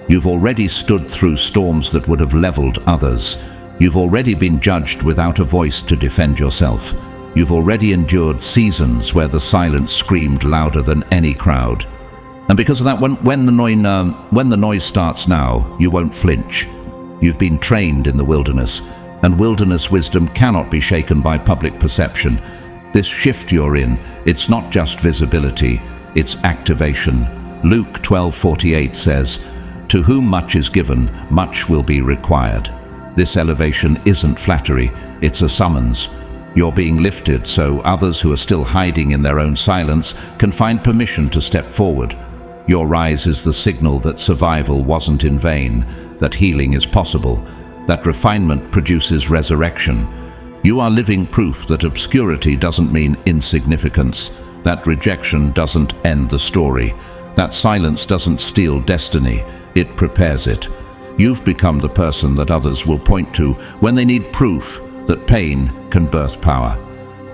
You've already stood through storms that would have leveled others. You've already been judged without a voice to defend yourself. You've already endured seasons where the silence screamed louder than any crowd. And because of that, when the noise starts now, you won't flinch. You've been trained in the wilderness, and wilderness wisdom cannot be shaken by public perception. This shift you're in, it's not just visibility, it's activation. Luke 12:48 says, "To whom much is given, much will be required." This elevation isn't flattery, it's a summons. You're being lifted so others who are still hiding in their own silence can find permission to step forward. Your rise is the signal that survival wasn't in vain, that healing is possible, that refinement produces resurrection. You are living proof that obscurity doesn't mean insignificance, that rejection doesn't end the story, that silence doesn't steal destiny, it prepares it. You've become the person that others will point to when they need proof that pain can birth power.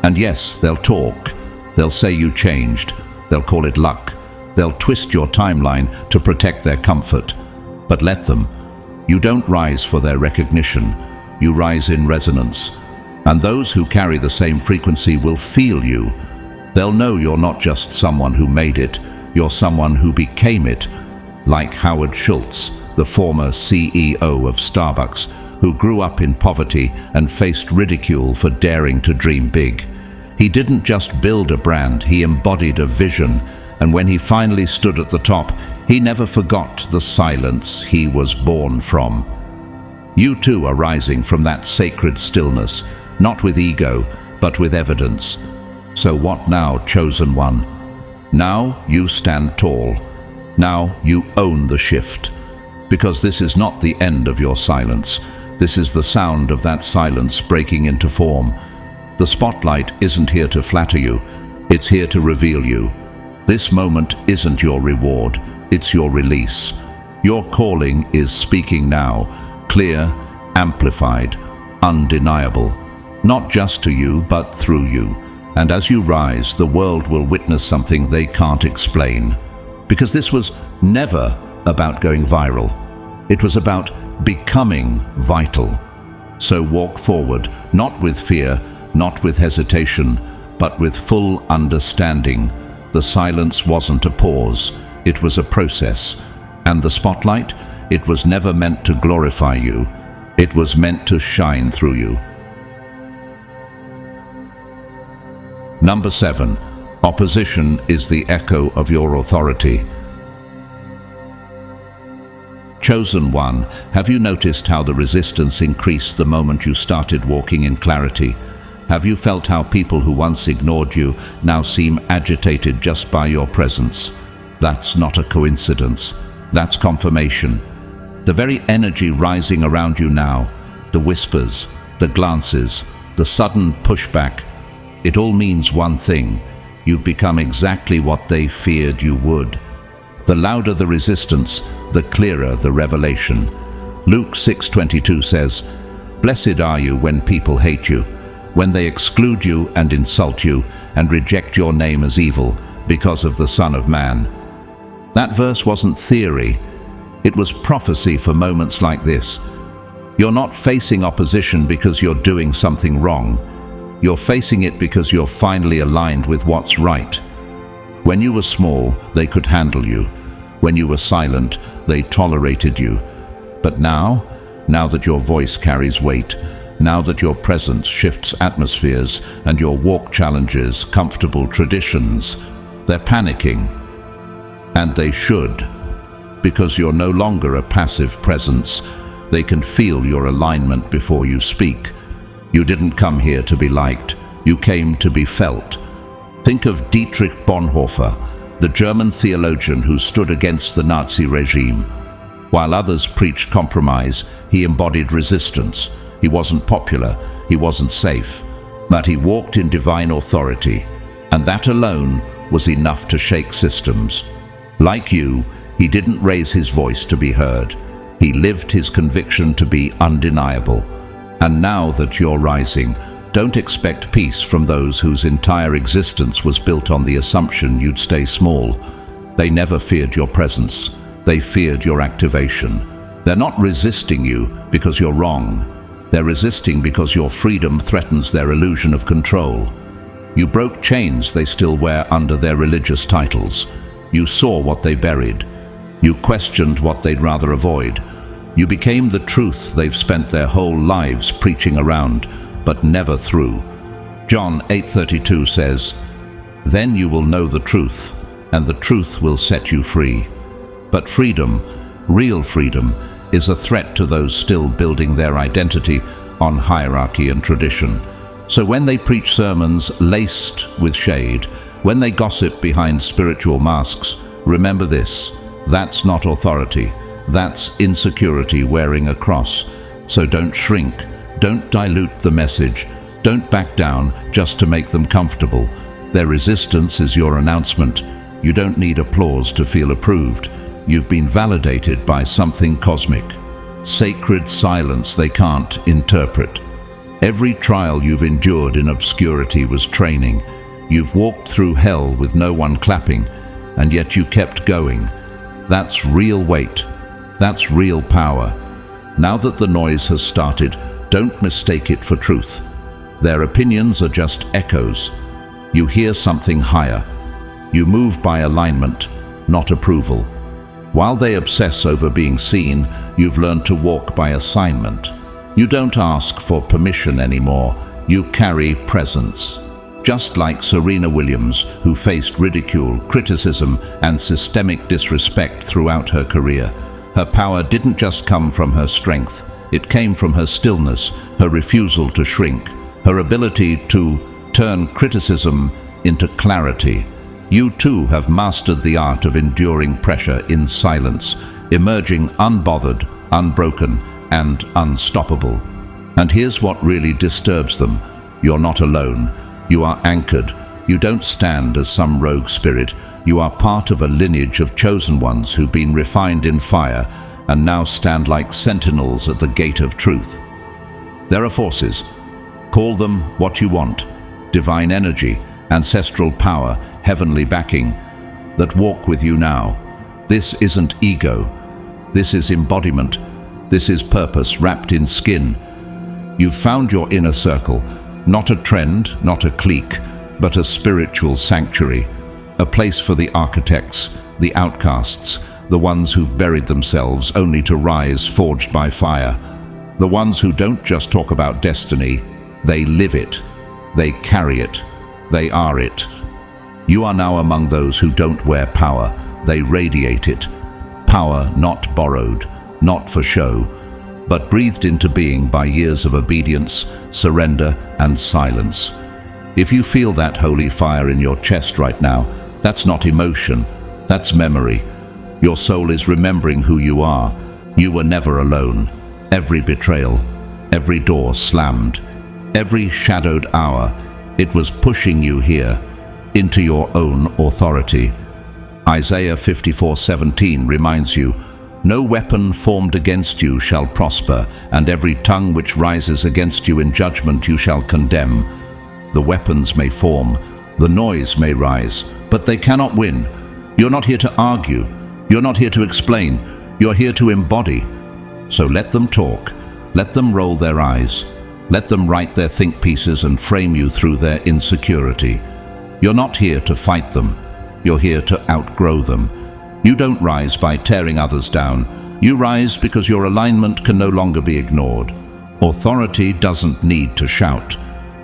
And yes, they'll talk. They'll say you changed. They'll call it luck. They'll twist your timeline to protect their comfort. But let them. You don't rise for their recognition. You rise in resonance. And those who carry the same frequency will feel you. They'll know you're not just someone who made it. You're someone who became it. Like Howard Schultz, the former CEO of Starbucks, who grew up in poverty and faced ridicule for daring to dream big. He didn't just build a brand, he embodied a vision, and when he finally stood at the top, he never forgot the silence he was born from. You too are rising from that sacred stillness, not with ego, but with evidence. So what now, chosen one? Now you stand tall. Now you own the shift. Because this is not the end of your silence. This is the sound of that silence breaking into form. The spotlight isn't here to flatter you, it's here to reveal you. This moment isn't your reward, it's your release. Your calling is speaking now, clear, amplified, undeniable. Not just to you, but through you. And as you rise, the world will witness something they can't explain. Because this was never about going viral. It was about becoming vital. So walk forward, not with fear, not with hesitation, but with full understanding. The silence wasn't a pause, it was a process. And the spotlight, it was never meant to glorify you, it was meant to shine through you. Number 7. Opposition is the echo of your authority. Chosen one, have you noticed how the resistance increased the moment you started walking in clarity? Have you felt how people who once ignored you now seem agitated just by your presence? That's not a coincidence. That's confirmation. The very energy rising around you now, the whispers, the glances, the sudden pushback, it all means one thing. You've become exactly what they feared you would. The louder the resistance, the clearer the revelation. Luke 6:22 says, "Blessed are you when people hate you, when they exclude you and insult you and reject your name as evil because of the Son of Man." That verse wasn't theory. It was prophecy for moments like this. You're not facing opposition because you're doing something wrong. You're facing it because you're finally aligned with what's right. When you were small, they could handle you. When you were silent, they tolerated you. But now that your voice carries weight, now that your presence shifts atmospheres and your walk challenges comfortable traditions, they're panicking. And they should, because you're no longer a passive presence. They can feel your alignment before you speak. You didn't come here to be liked, you came to be felt. Think of Dietrich Bonhoeffer, the German theologian who stood against the Nazi regime. While others preached compromise, he embodied resistance. He wasn't popular, he wasn't safe, but he walked in divine authority, and that alone was enough to shake systems. Like you, he didn't raise his voice to be heard. He lived his conviction to be undeniable. And now that you're rising, don't expect peace from those whose entire existence was built on the assumption you'd stay small. They never feared your presence. They feared your activation. They're not resisting you because you're wrong. They're resisting because your freedom threatens their illusion of control. You broke chains they still wear under their religious titles. You saw what they buried. You questioned what they'd rather avoid. You became the truth they've spent their whole lives preaching around, but never through. John 8:32 says, "Then you will know the truth, and the truth will set you free." But freedom, real freedom, is a threat to those still building their identity on hierarchy and tradition. So when they preach sermons laced with shade, when they gossip behind spiritual masks, remember this: that's not authority. That's insecurity wearing a cross. So don't shrink, don't dilute the message, don't back down just to make them comfortable. Their resistance is your announcement. You don't need applause to feel approved. You've been validated by something cosmic. Sacred silence they can't interpret. Every trial you've endured in obscurity was training. You've walked through hell with no one clapping, and yet you kept going. That's real weight. That's real power. Now that the noise has started, don't mistake it for truth. Their opinions are just echoes. You hear something higher. You move by alignment, not approval. While they obsess over being seen, you've learned to walk by assignment. You don't ask for permission anymore. You carry presence. Just like Serena Williams, who faced ridicule, criticism, and systemic disrespect throughout her career. Her power didn't just come from her strength. It came from her stillness, her refusal to shrink, her ability to turn criticism into clarity. You too have mastered the art of enduring pressure in silence, emerging unbothered, unbroken, and unstoppable. And here's what really disturbs them. You're not alone. You are anchored. You don't stand as some rogue spirit. You are part of a lineage of chosen ones who've been refined in fire and now stand like sentinels at the gate of truth. There are forces. Call them what you want. Divine energy, ancestral power, heavenly backing, that walk with you now. This isn't ego. This is embodiment. This is purpose wrapped in skin. You've found your inner circle, not a trend, not a clique, but a spiritual sanctuary, a place for the architects, the outcasts, the ones who've buried themselves only to rise forged by fire, the ones who don't just talk about destiny, they live it, they carry it, they are it. You are now among those who don't wear power, they radiate it. Power not borrowed, not for show, but breathed into being by years of obedience, surrender, and silence. If you feel that holy fire in your chest right now, that's not emotion, that's memory. Your soul is remembering who you are. You were never alone. Every betrayal, every door slammed, every shadowed hour, it was pushing you here, into your own authority. Isaiah 54:17 reminds you, "No weapon formed against you shall prosper, and every tongue which rises against you in judgment you shall condemn." The weapons may form, the noise may rise, but they cannot win. You're not here to argue. You're not here to explain. You're here to embody. So let them talk. Let them roll their eyes. Let them write their think pieces and frame you through their insecurity. You're not here to fight them. You're here to outgrow them. You don't rise by tearing others down. You rise because your alignment can no longer be ignored. Authority doesn't need to shout.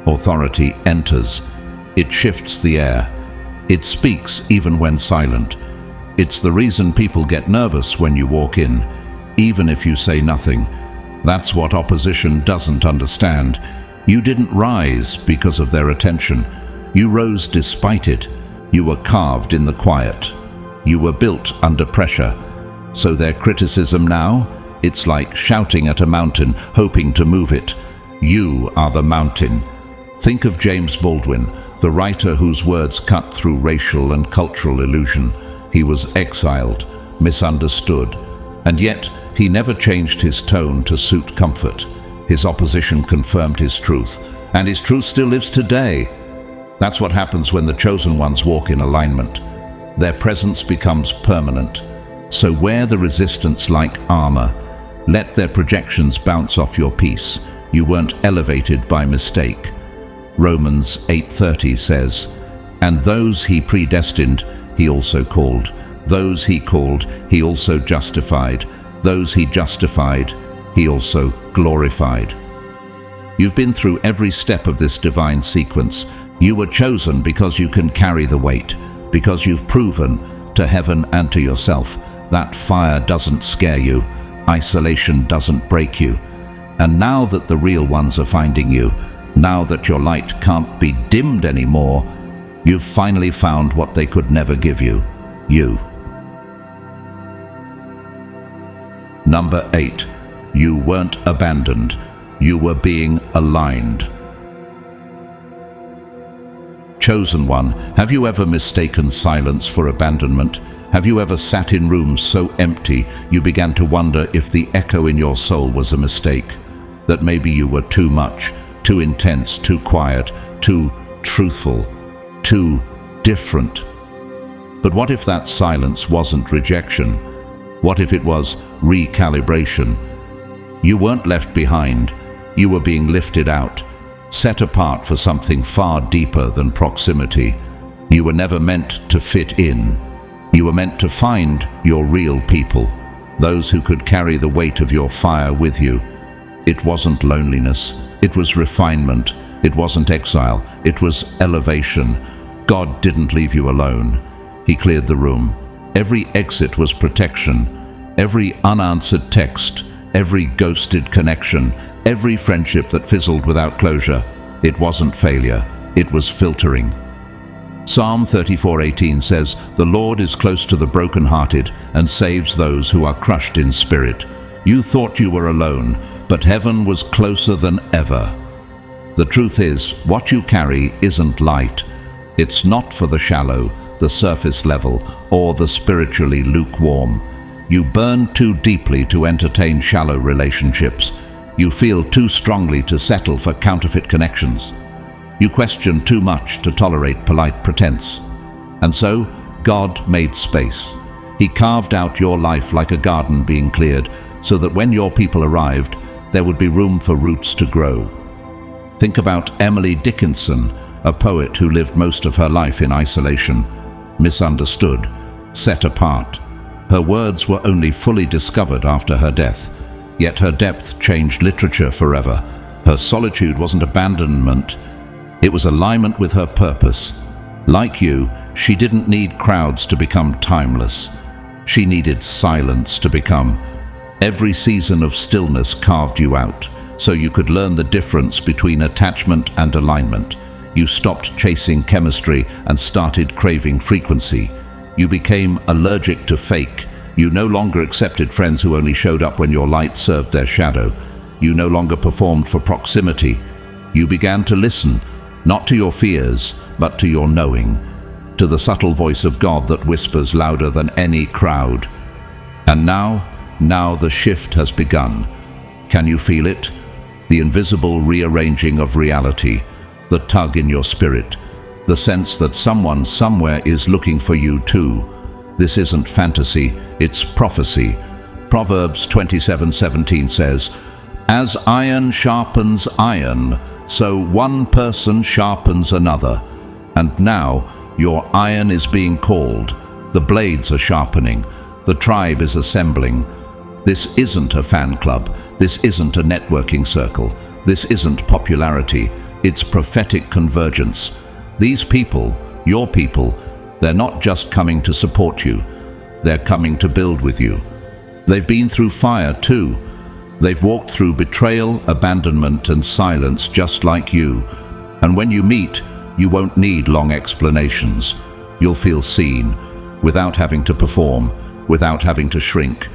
Authority enters. It shifts the air. It speaks even when silent. It's the reason people get nervous when you walk in, even if you say nothing. That's what opposition doesn't understand. You didn't rise because of their attention. You rose despite it. You were carved in the quiet. You were built under pressure. So their criticism now, it's like shouting at a mountain, hoping to move it. You are the mountain. Think of James Baldwin, the writer whose words cut through racial and cultural illusion. He was exiled, misunderstood, and yet he never changed his tone to suit comfort. His opposition confirmed his truth, and his truth still lives today. That's what happens when the chosen ones walk in alignment. Their presence becomes permanent. So wear the resistance like armor. Let their projections bounce off your peace. You weren't elevated by mistake. Romans 8:30 says, "And those he predestined, he also called. Those he called, he also justified. Those he justified, he also glorified." You've been through every step of this divine sequence. You were chosen because you can carry the weight, because you've proven to heaven and to yourself that fire doesn't scare you, isolation doesn't break you. And now that the real ones are finding you, now that your light can't be dimmed anymore, you've finally found what they could never give you, you. Number 8, you weren't abandoned, you were being aligned. Chosen one, have you ever mistaken silence for abandonment? Have you ever sat in rooms so empty you began to wonder if the echo in your soul was a mistake? That maybe you were too much, too intense, too quiet, too truthful, too different. But what if that silence wasn't rejection? What if it was recalibration? You weren't left behind. You were being lifted out, set apart for something far deeper than proximity. You were never meant to fit in. You were meant to find your real people, those who could carry the weight of your fire with you. It wasn't loneliness. It was refinement. It wasn't exile. It was elevation. God didn't leave you alone. He cleared the room. Every exit was protection. Every unanswered text, every ghosted connection, every friendship that fizzled without closure. It wasn't failure. It was filtering. Psalm 34:18 says, "The Lord is close to the brokenhearted and saves those who are crushed in spirit." You thought you were alone, but heaven was closer than ever. The truth is, what you carry isn't light. It's not for the shallow, the surface level, or the spiritually lukewarm. You burn too deeply to entertain shallow relationships. You feel too strongly to settle for counterfeit connections. You question too much to tolerate polite pretense. And so, God made space. He carved out your life like a garden being cleared, so that when your people arrived, there would be room for roots to grow. Think about Emily Dickinson, a poet who lived most of her life in isolation, misunderstood, set apart. Her words were only fully discovered after her death, yet her depth changed literature forever. Her solitude wasn't abandonment, it was alignment with her purpose. Like you, she didn't need crowds to become timeless. She needed silence to become. Every season of stillness carved you out, so you could learn the difference between attachment and alignment. You stopped chasing chemistry and started craving frequency. You became allergic to fake. You no longer accepted friends who only showed up when your light served their shadow. You no longer performed for proximity. You began to listen, not to your fears, but to your knowing, to the subtle voice of God that whispers louder than any crowd. And now the shift has begun. Can you feel it? The invisible rearranging of reality, the tug in your spirit, the sense that someone somewhere is looking for you too. This isn't fantasy, it's prophecy. Proverbs 27:17 says, "As iron sharpens iron, so one person sharpens another." And now your iron is being called. The blades are sharpening. The tribe is assembling. This isn't a fan club. This isn't a networking circle. This isn't popularity. It's prophetic convergence. These people, your people, they're not just coming to support you. They're coming to build with you. They've been through fire too. They've walked through betrayal, abandonment, and silence just like you. And when you meet, you won't need long explanations. You'll feel seen, without having to perform, without having to shrink.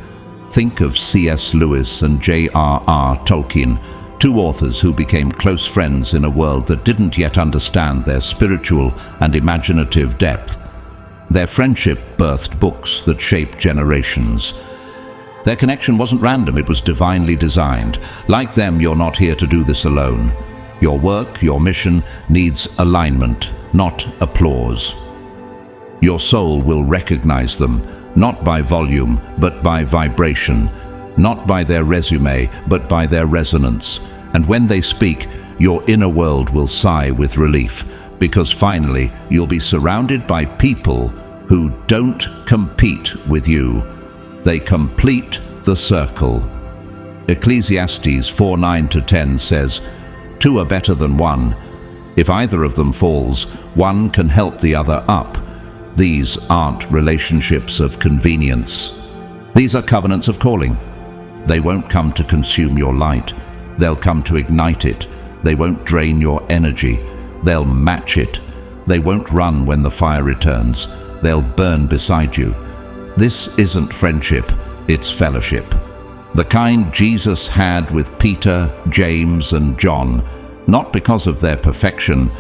Think of C.S. Lewis and J.R.R. Tolkien, two authors who became close friends in a world that didn't yet understand their spiritual and imaginative depth. Their friendship birthed books that shaped generations. Their connection wasn't random, it was divinely designed. Like them, you're not here to do this alone. Your work, your mission, needs alignment, not applause. Your soul will recognize them, not by volume, but by vibration, not by their resume, but by their resonance. And when they speak, your inner world will sigh with relief, because finally you'll be surrounded by people who don't compete with you. They complete the circle. Ecclesiastes 4:9-10 says, "Two are better than one. If either of them falls, one can help the other up." These aren't relationships of convenience. These are covenants of calling. They won't come to consume your light. They'll come to ignite it. They won't drain your energy. They'll match it. They won't run when the fire returns. They'll burn beside you. This isn't friendship, it's fellowship. The kind Jesus had with Peter, James, and John, not because of their perfection,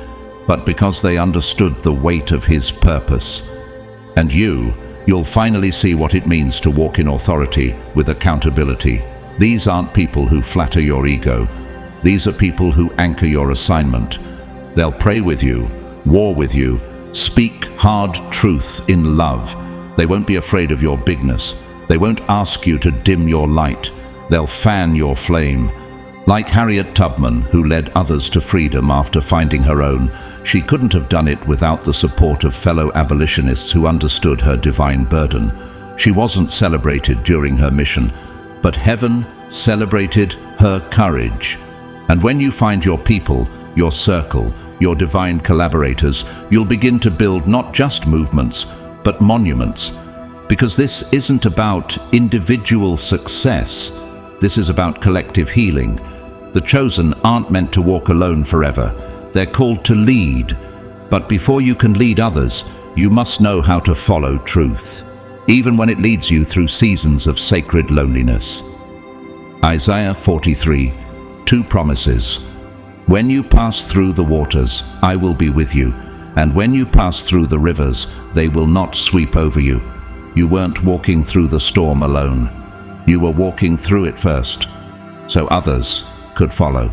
but because they understood the weight of his purpose. And you'll finally see what it means to walk in authority with accountability. These aren't people who flatter your ego. These are people who anchor your assignment. They'll pray with you, war with you, speak hard truth in love. They won't be afraid of your bigness. They won't ask you to dim your light. They'll fan your flame. Like Harriet Tubman, who led others to freedom after finding her own, she couldn't have done it without the support of fellow abolitionists who understood her divine burden. She wasn't celebrated during her mission, but heaven celebrated her courage. And when you find your people, your circle, your divine collaborators, you'll begin to build not just movements, but monuments. Because this isn't about individual success. This is about collective healing. The chosen aren't meant to walk alone forever. They're called to lead. But before you can lead others, you must know how to follow truth, even when it leads you through seasons of sacred loneliness. Isaiah 43, 2 promises. "When you pass through the waters, I will be with you. And when you pass through the rivers, they will not sweep over you." You weren't walking through the storm alone. You were walking through it first, so others could follow.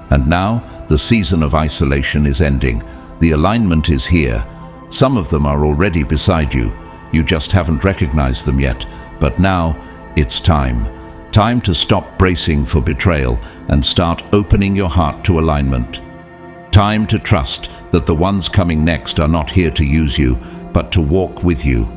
And now, the season of isolation is ending. The alignment is here. Some of them are already beside you. You just haven't recognized them yet. But now, it's time. Time to stop bracing for betrayal and start opening your heart to alignment. Time to trust that the ones coming next are not here to use you, but to walk with you.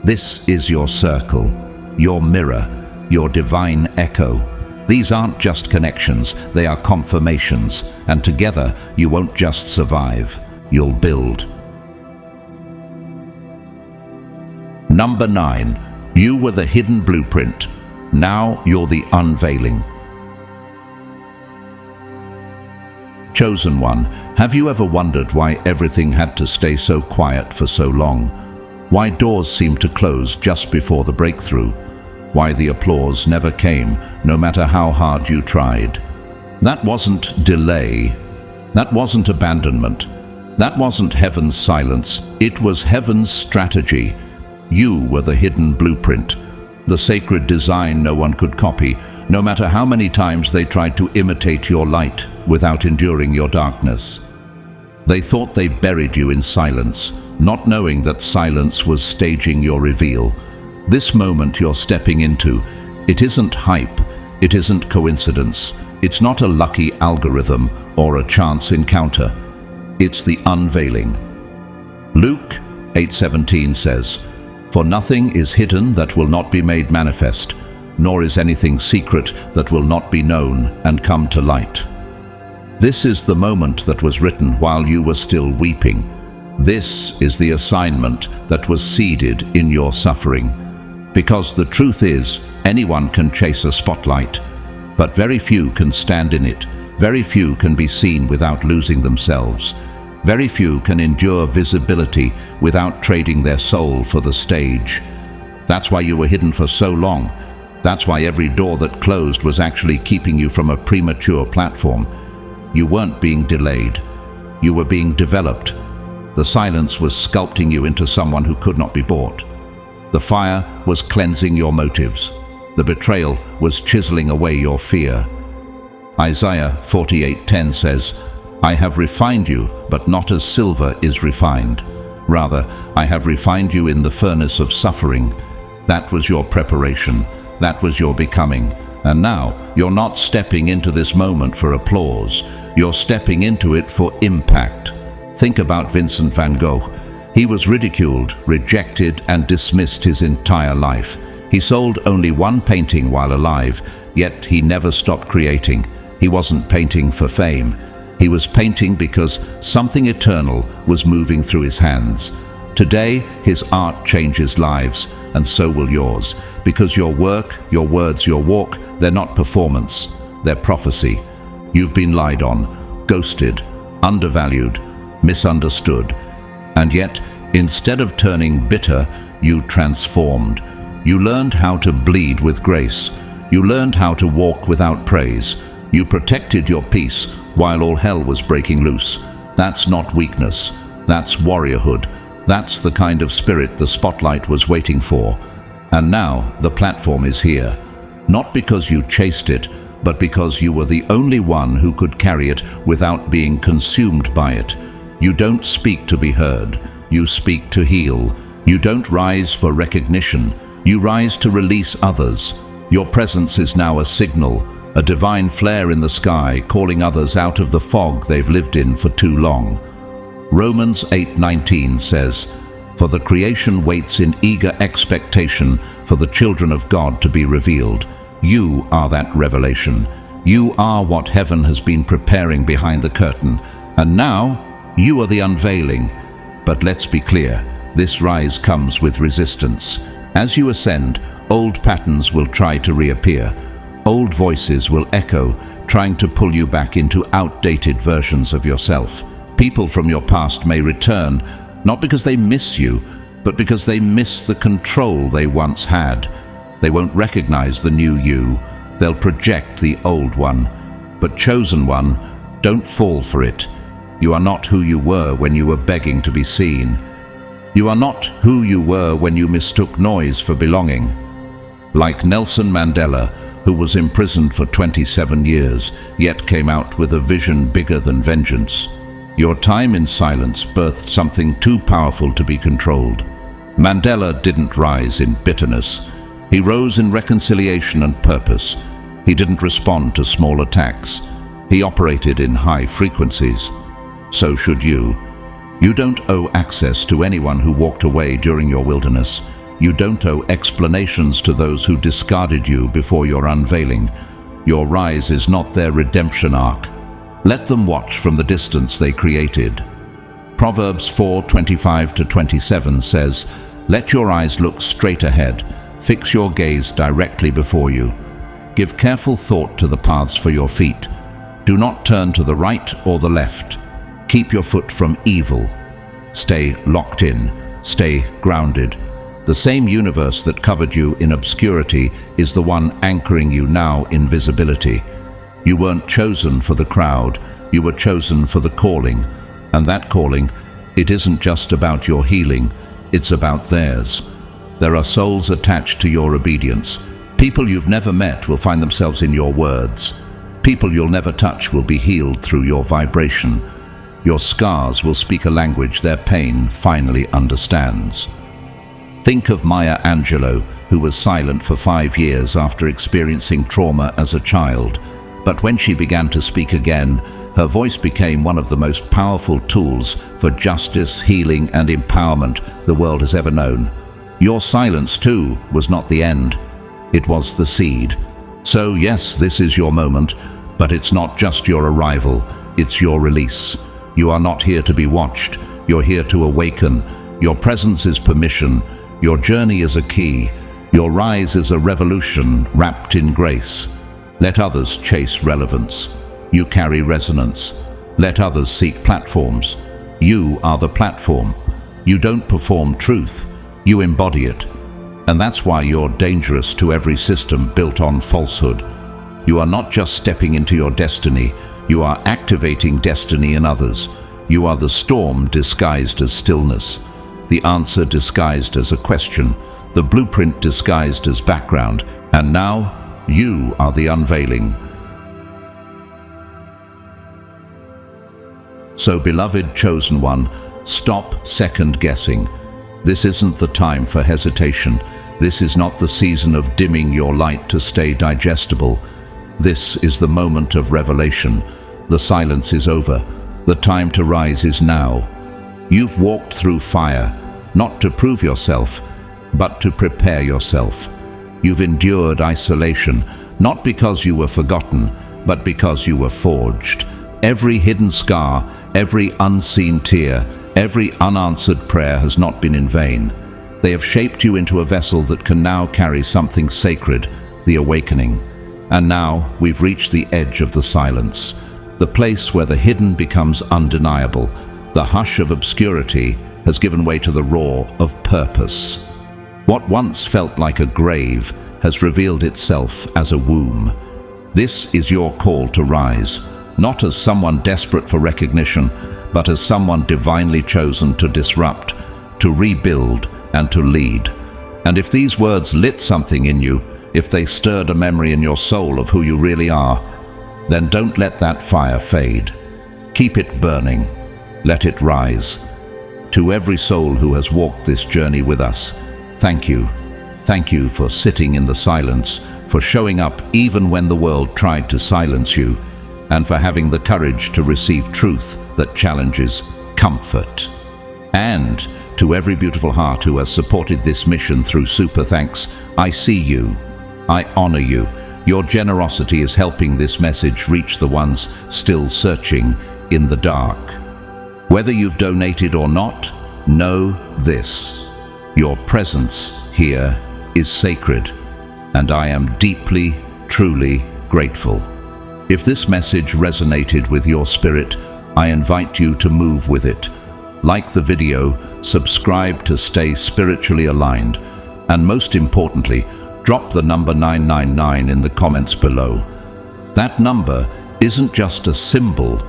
This is your circle, your mirror, your divine echo. These aren't just connections, they are confirmations, and together you won't just survive, you'll build. Number 9. You were the hidden blueprint. Now you're the unveiling. Chosen one, have you ever wondered why everything had to stay so quiet for so long? Why doors seemed to close just before the breakthrough? Why the applause never came, no matter how hard you tried? That wasn't delay. That wasn't abandonment. That wasn't heaven's silence. It was heaven's strategy. You were the hidden blueprint, the sacred design no one could copy, no matter how many times they tried to imitate your light without enduring your darkness. They thought they buried you in silence, not knowing that silence was staging your reveal. This moment you're stepping into, it isn't hype, it isn't coincidence, it's not a lucky algorithm or a chance encounter. It's the unveiling. Luke 8:17 says, "For nothing is hidden that will not be made manifest, nor is anything secret that will not be known and come to light." This is the moment that was written while you were still weeping. This is the assignment that was seeded in your suffering. Because the truth is, anyone can chase a spotlight, but very few can stand in it. Very few can be seen without losing themselves. Very few can endure visibility without trading their soul for the stage. That's why you were hidden for so long. That's why every door that closed was actually keeping you from a premature platform. You weren't being delayed. You were being developed. The silence was sculpting you into someone who could not be bought. The fire was cleansing your motives. The betrayal was chiseling away your fear. Isaiah 48:10 says, "I have refined you, but not as silver is refined. Rather, I have refined you in the furnace of suffering." That was your preparation. That was your becoming. And now, you're not stepping into this moment for applause. You're stepping into it for impact. Think about Vincent van Gogh. He was ridiculed, rejected, and dismissed his entire life. He sold only one painting while alive, yet he never stopped creating. He wasn't painting for fame. He was painting because something eternal was moving through his hands. Today, his art changes lives, and so will yours. Because your work, your words, your walk, they're not performance, they're prophecy. You've been lied on, ghosted, undervalued, misunderstood. And yet, instead of turning bitter, you transformed. You learned how to bleed with grace. You learned how to walk without praise. You protected your peace while all hell was breaking loose. That's not weakness. That's warriorhood. That's the kind of spirit the spotlight was waiting for. And now the platform is here. Not because you chased it, but because you were the only one who could carry it without being consumed by it. You don't speak to be heard. You speak to heal. You don't rise for recognition. You rise to release others. Your presence is now a signal, a divine flare in the sky calling others out of the fog they've lived in for too long. Romans 8:19 says, "For the creation waits in eager expectation for the children of God to be revealed." You are that revelation. You are what heaven has been preparing behind the curtain. And now, you are the unveiling. But let's be clear, this rise comes with resistance. As you ascend, old patterns will try to reappear. Old voices will echo, trying to pull you back into outdated versions of yourself. People from your past may return, not because they miss you, but because they miss the control they once had. They won't recognize the new you. They'll project the old one. But chosen one, don't fall for it. You are not who you were when you were begging to be seen. You are not who you were when you mistook noise for belonging. Like Nelson Mandela, who was imprisoned for 27 years, yet came out with a vision bigger than vengeance. Your time in silence birthed something too powerful to be controlled. Mandela didn't rise in bitterness. He rose in reconciliation and purpose. He didn't respond to small attacks. He operated in high frequencies. So should you. You don't owe access to anyone who walked away during your wilderness. You don't owe explanations to those who discarded you before your unveiling. Your rise is not their redemption arc. Let them watch from the distance they created. Proverbs 4:25-27 says, "Let your eyes look straight ahead. Fix your gaze directly before you. Give careful thought to the paths for your feet. Do not turn to the right or the left. Keep your foot from evil. Stay locked in. Stay grounded. The same universe that covered you in obscurity is the one anchoring you now in visibility. You weren't chosen for the crowd. You were chosen for the calling. And that calling, it isn't just about your healing. It's about theirs. There are souls attached to your obedience. People you've never met will find themselves in your words. People you'll never touch will be healed through your vibration. Your scars will speak a language their pain finally understands. Think of Maya Angelou, who was silent for 5 years after experiencing trauma as a child. But when she began to speak again, her voice became one of the most powerful tools for justice, healing, and empowerment the world has ever known. Your silence, too, was not the end. It was the seed. So yes, this is your moment, but it's not just your arrival, it's your release. You are not here to be watched, you're here to awaken. Your presence is permission, your journey is a key, your rise is a revolution wrapped in grace. Let others chase relevance. You carry resonance. Let others seek platforms. You are the platform. You don't perform truth, you embody it. And that's why you're dangerous to every system built on falsehood. You are not just stepping into your destiny, you are activating destiny in others. You are the storm disguised as stillness, the answer disguised as a question, the blueprint disguised as background, and now you are the unveiling. So, beloved chosen one, stop second-guessing. This isn't the time for hesitation. This is not the season of dimming your light to stay digestible. This is the moment of revelation. The silence is over. The time to rise is now. You've walked through fire, not to prove yourself, but to prepare yourself. You've endured isolation, not because you were forgotten, but because you were forged. Every hidden scar, every unseen tear, every unanswered prayer has not been in vain. They have shaped you into a vessel that can now carry something sacred, the awakening. And now we've reached the edge of the silence, the place where the hidden becomes undeniable. The hush of obscurity has given way to the roar of purpose. What once felt like a grave has revealed itself as a womb. This is your call to rise, not as someone desperate for recognition, but as someone divinely chosen to disrupt, to rebuild, and to lead. And if these words lit something in you, if they stirred a memory in your soul of who you really are, then don't let that fire fade. Keep it burning. Let it rise. To every soul who has walked this journey with us, thank you. Thank you for sitting in the silence, for showing up even when the world tried to silence you, and for having the courage to receive truth that challenges comfort. And to every beautiful heart who has supported this mission through Super Thanks, I see you. I honor you. Your generosity is helping this message reach the ones still searching in the dark. Whether you've donated or not, know this. Your presence here is sacred, and I am deeply, truly grateful. If this message resonated with your spirit, I invite you to move with it. Like the video, subscribe to stay spiritually aligned, and most importantly, drop the number 999 in the comments below. That number isn't just a symbol,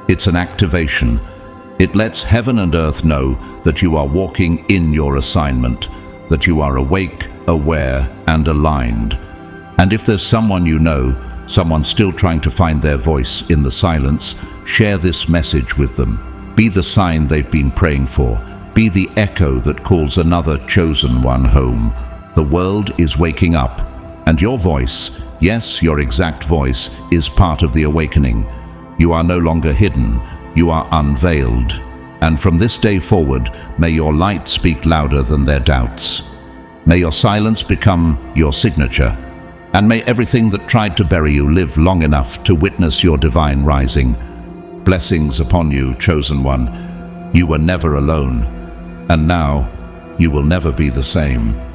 it's an activation. It lets heaven and earth know that you are walking in your assignment, that you are awake, aware, and aligned. And if there's someone you know, someone still trying to find their voice in the silence, share this message with them. Be the sign they've been praying for. Be the echo that calls another chosen one home. The world is waking up, and your voice, yes, your exact voice, is part of the awakening. You are no longer hidden. You are unveiled. And from this day forward, may your light speak louder than their doubts. May your silence become your signature. And may everything that tried to bury you live long enough to witness your divine rising. Blessings upon you, chosen one. You were never alone. And now, you will never be the same.